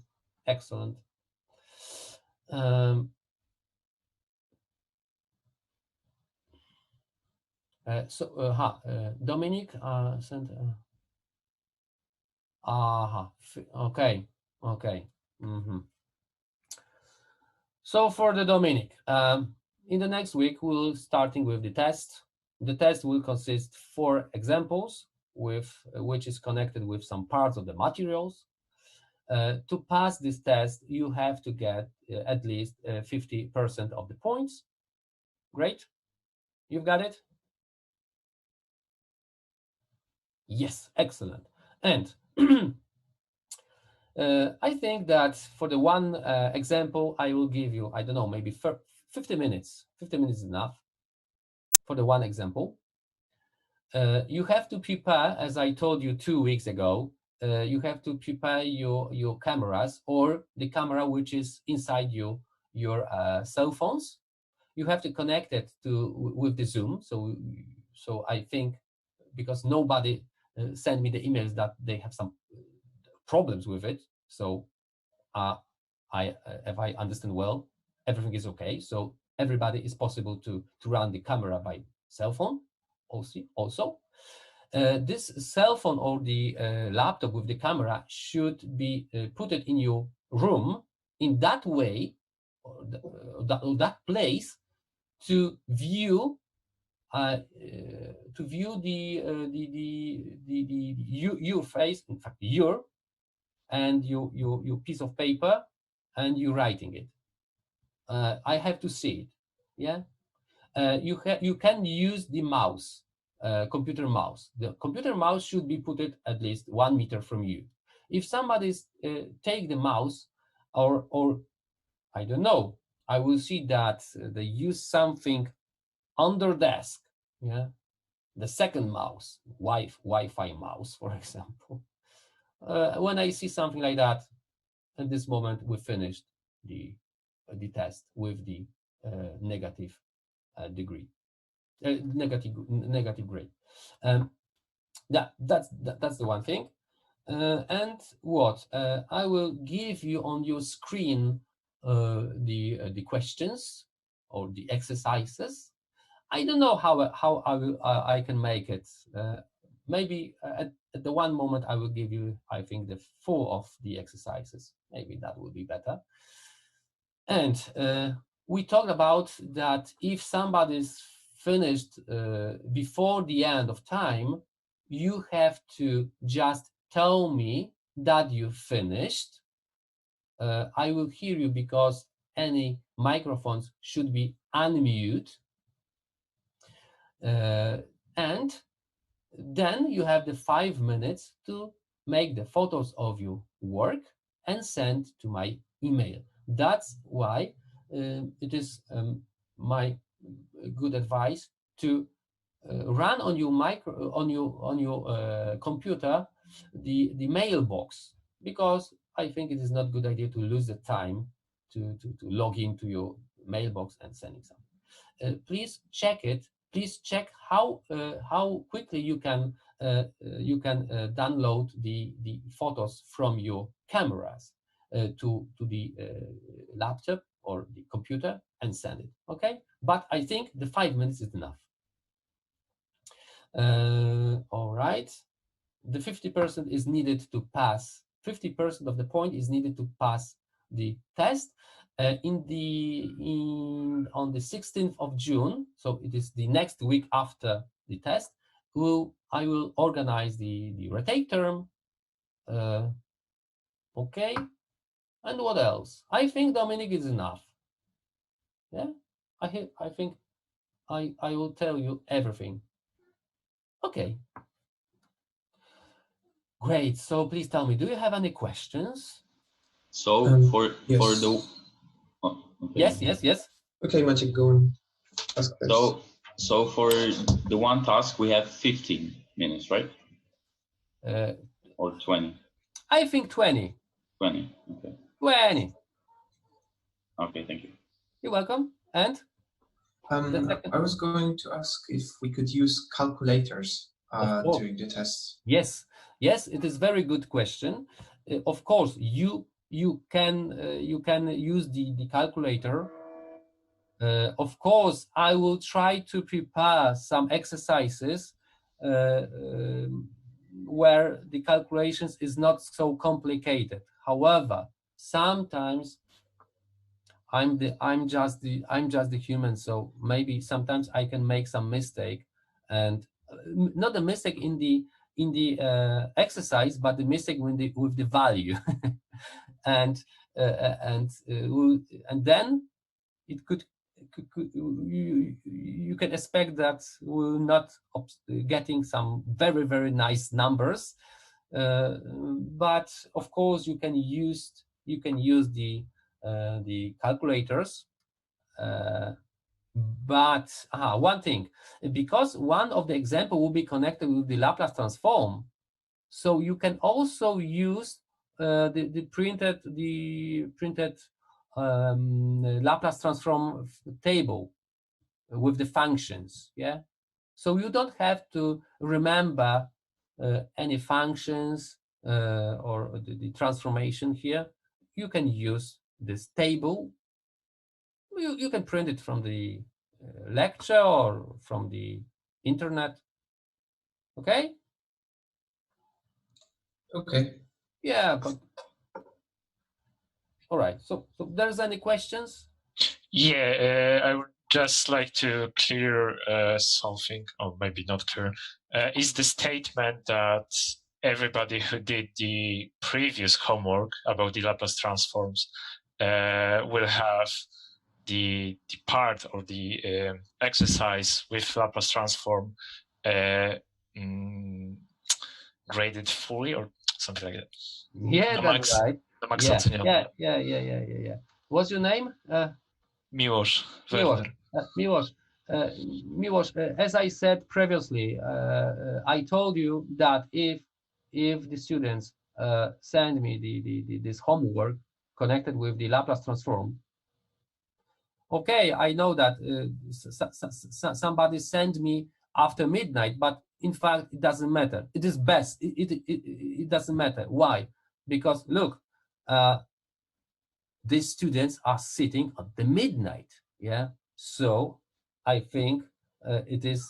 Excellent. Dominic sent. Okay. Okay. So for the Dominic, in the next week we'll starting with the test. The test will consist 4 examples which is connected with some parts of the materials. To pass this test, you have to get at least 50% of the points. Great. You've got it? Yes, excellent. And I think that for the one example, I will give you, I don't know, maybe 50 minutes. 50 minutes is enough for the one example. You have to prepare, as I told you 2 weeks ago, you have to prepare your cameras or the camera which is inside your cell phones. You have to connect it with the Zoom. So I think because nobody sent me the emails that they have some problems with it. So if I understand well, everything is okay. So everybody is possible to run the camera by cell phone also. This cell phone or the laptop with the camera should be put it in your room in that way, or that place, to view your face, in fact, your piece of paper, and you writing it. I have to see it. Yeah, you can use the mouse, computer mouse. The computer mouse should be put at least 1 meter from you. If somebody's take the mouse, or I don't know, I will see that they use something under desk. Yeah, the second mouse, Wi-Fi mouse, for example. When I see something like that, at this moment we finished the test with the negative degree, negative grade. That's the one thing. And what I will give you on your screen the questions or the exercises. I don't know how I can make it. Maybe at the one moment I will give you, I think, the full of the exercises. Maybe that would be better. And we talked about that if somebody's finished before the end of time, you have to just tell me that you finished. I will hear you because any microphones should be unmute. And then you have the 5 minutes to make the photos of your work and send to my email. That's why it is my good advice to run on your computer the mailbox, because I think it is not a good idea to lose the time to log into your mailbox and sending something. Please check it. Please check how quickly you can download the photos from your cameras to the laptop or the computer and send it. Okay, but I think the 5 minutes is enough. All right, the 50% is needed to pass. 50% of the point is needed to pass the test. On the 16th of June, so it is the next week after the test, I will organize the retake term. Okay, and what else? I think, Dominic, is enough. Yeah, I think I will tell you everything. Okay, great. So please tell me, do you have any questions? So yes. for the okay. Yes. Okay, Maciek, go on. So for the one task we have 15 minutes, right? Or 20? I think 20. 20. Okay. 20. Okay, thank you. You're welcome. And I was going to ask if we could use calculators during the test. Yes, it is very good question. Of course, you can use the calculator. Of course, I will try to prepare some exercises where the calculations is not so complicated. However, sometimes I'm just the human, so maybe sometimes I can make some mistake, and not a mistake in the exercise, but the mistake with the value, and then it could you can expect that we're not getting some very nice numbers, but of course you can use the calculators, but one thing, because one of the example will be connected with the Laplace transform, so you can also use the printed Laplace transform table with the functions. Yeah, so you don't have to remember any functions or the transformation here. You can use this table. You can print it from the lecture or from the internet. Okay. Okay. Yeah, but all right. So there's any questions? Yeah, I would just like to clear something, or maybe not clear. Is the statement that everybody who did the previous homework about the Laplace transforms will have the part or the exercise with Laplace transform graded fully or something like that? Yeah, that's right. Yeah. What's your name? Miłosz. Miłosz, as I said previously, I told you that if the students send me this homework connected with the Laplace transform, okay, I know that somebody sent me after midnight, but in fact, it doesn't matter. It is best. It doesn't matter. Why? Because look, these students are sitting at the midnight. Yeah. So I think it is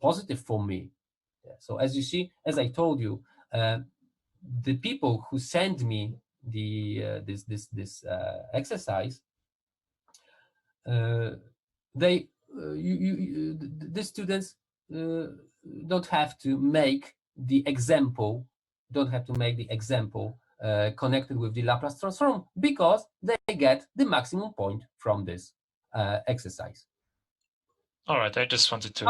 positive for me. Yeah. So as you see, as I told you, the people who send me the this exercise, the students don't have to make the example, connected with the Laplace transform, because they get the maximum point from this exercise. All right, I just wanted to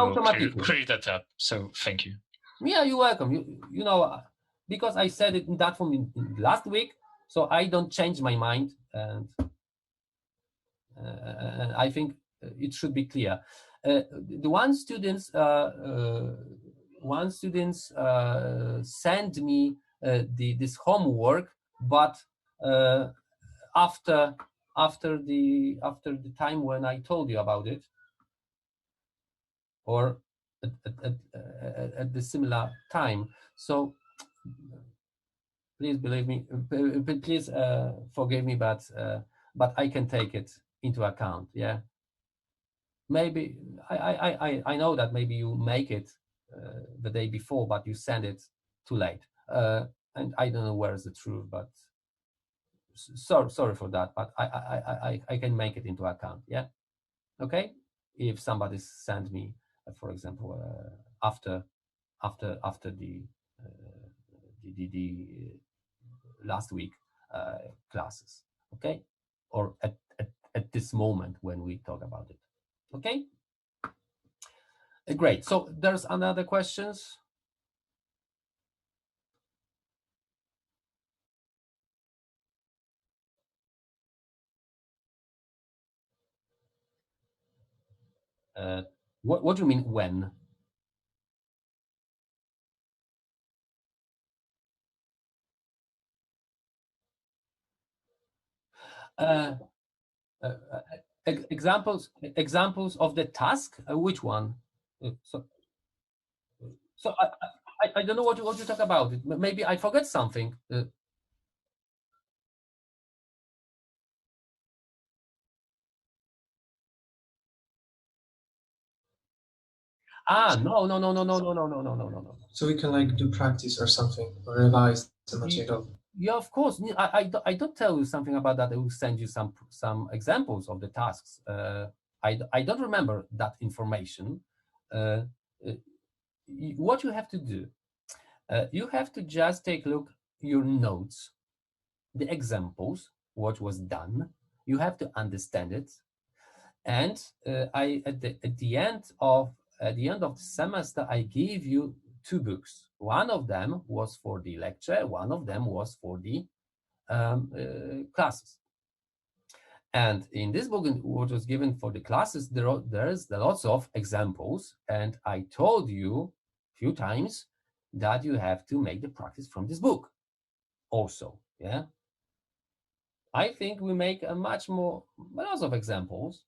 clear that up. So thank you. Yeah, you're welcome. You know, because I said it in that form in last week, so I don't change my mind, and I think it should be clear. The one students sent me this homework, but after the time when I told you about it, or at the similar time. So please believe me. Please forgive me, but I can take it into account. Yeah. Maybe I know that maybe you make it the day before, but you send it too late, and I don't know where's the truth, but sorry for that. But I can make it into account. Yeah. Okay. If somebody sent me, for example, after the last week classes, okay, or at this moment when we talk about it. Okay, great. So there's another questions. What do you mean when? Examples of the task. Which one? So I don't know what you talk about. Maybe I forget something. No. So we can like do practice or something, or revise the material. Yeah, of course. I don't tell you something about that. I will send you some examples of the tasks. I don't remember that information. What you have to do, you have to just take a look your notes, the examples, what was done. You have to understand it, and at the end of the semester, I gave you 2 books. One of them was for the lecture, one of them was for the classes. And in this book, what was given for the classes, there's lots of examples, and I told you a few times that you have to make the practice from this book also. Yeah, I think we make a lots of examples,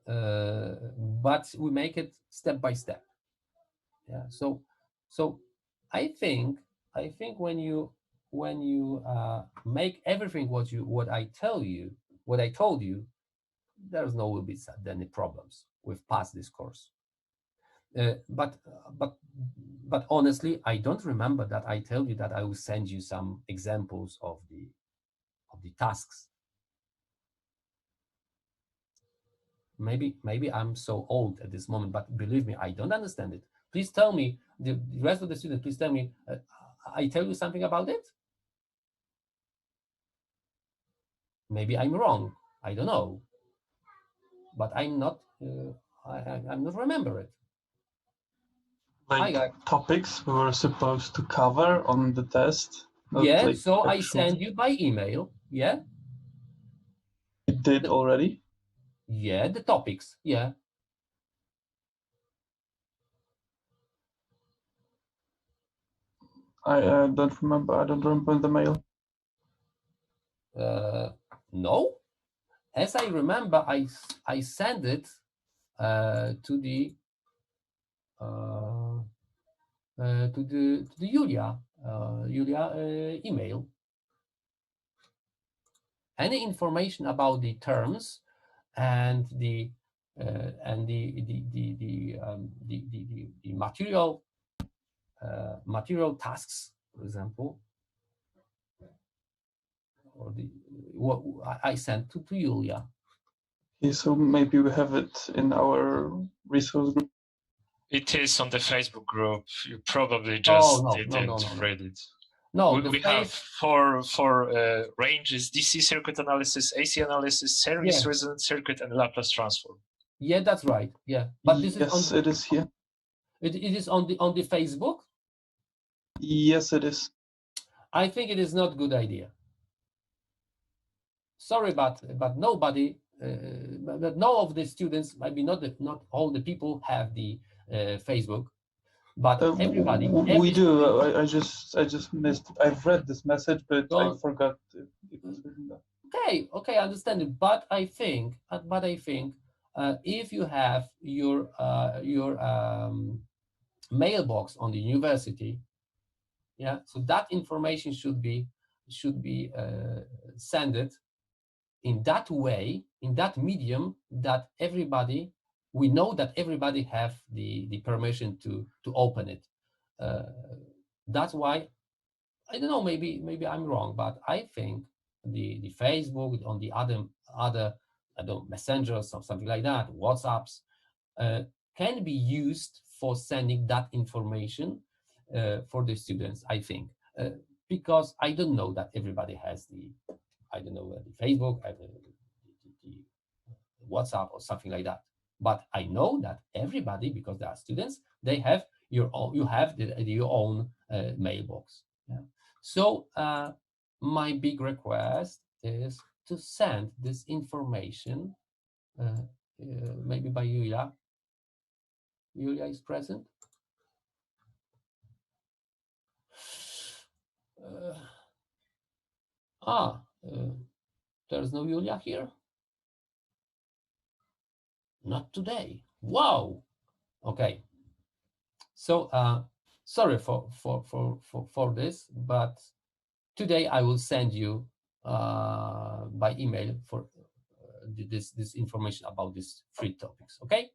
but we make it step by step. Yeah, so I think when you make everything what I told you, there's no will be any problems with pass this course. But honestly, I don't remember that I tell you that I will send you some examples of the tasks. Maybe I'm so old at this moment, but believe me, I don't understand it. Please tell me, the rest of the students, please tell me, I tell you something about it? Maybe I'm wrong. I don't know. But I'm not. I'm not remember it. Like topics we were supposed to cover on the test. Yeah. Like so I send you by email. Yeah. You did already? Yeah, the topics. Yeah. I don't remember. I don't remember the mail. No. As I remember, I sent it to the Julia email. Any information about the terms and the material tasks, for example, or what I sent to Julia. Okay, so maybe we have it in our resource group. It is on the Facebook group. You probably just didn't read it. No, we have four ranges: DC circuit analysis, AC analysis, series resonance circuit, and Laplace transform. Yeah, that's right. Yeah, but this is it is here. It is on the Facebook. Yes, it is. I think it is not a good idea. Sorry, but nobody, but no of the students, maybe not all the people have the Facebook, but everybody. We do. I just missed. I've read this message, but I forgot it was written down. Okay, I understand it. But I think, if you have your mailbox on the university, yeah, so that information should be sent it in that way, in that medium, that everybody, we know that everybody have the permission to open it. That's why, I don't know, maybe I'm wrong, but I think the Facebook, on the other I don't know, messengers or something like that, WhatsApps, can be used for sending that information for the students, I think, because I don't know that everybody has the Facebook, the WhatsApp or something like that. But I know that everybody, because they are students, they have your own. You have your own mailbox. Yeah. So my big request is to send this information, maybe by Julia. Julia is present. There's no Julia here. Not today. Wow. Okay. So sorry for this, but today I will send you by email for this information about these 3 topics. Okay.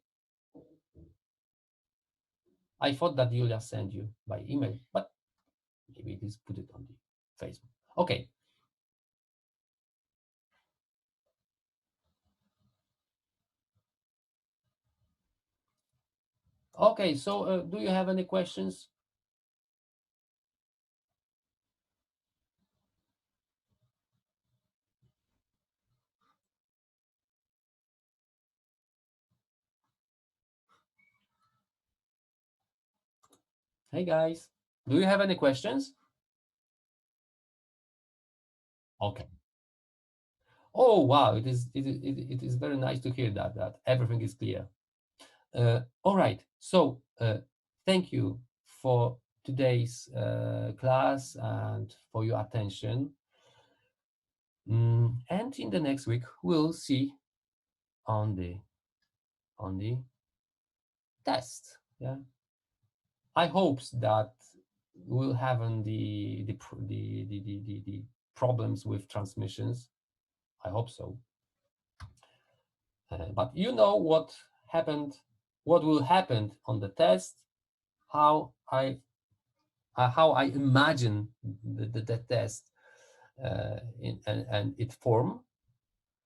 I thought that Julia sent you by email, but maybe it is put it on the Facebook. Okay. Okay, so do you have any questions? Hey guys, do you have any questions? Okay. Oh wow, it is very nice to hear that everything is clear. All right, so thank you for today's class and for your attention. And in the next week, we'll see on the test. Yeah, I hope that we'll have the problems with transmissions. I hope so. But you know what happened what will happen on the test, how I imagine the test and its form.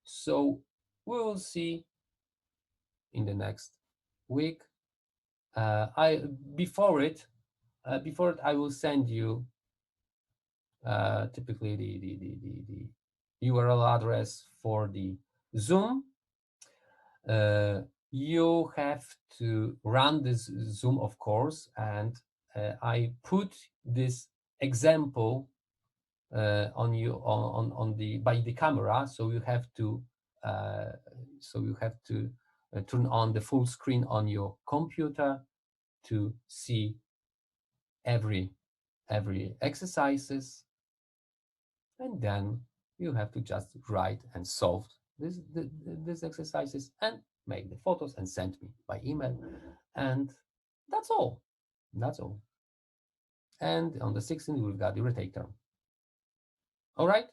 So we will see in the next week. Before it, I will send you typically the URL address for the Zoom. You have to run this Zoom, of course, and I put this example on you on the by the camera, so you have to turn on the full screen on your computer to see every exercises, and then you have to just write and solve these exercises and make the photos and send me by email, and that's all. And on the 16th we've got the retake term. All right,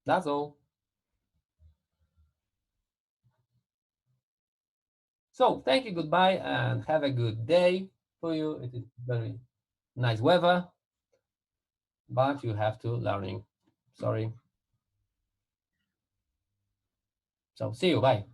that's all. So thank you, goodbye, and have a good day for you. It is very nice weather, but you have to learning. Sorry. So see you, bye.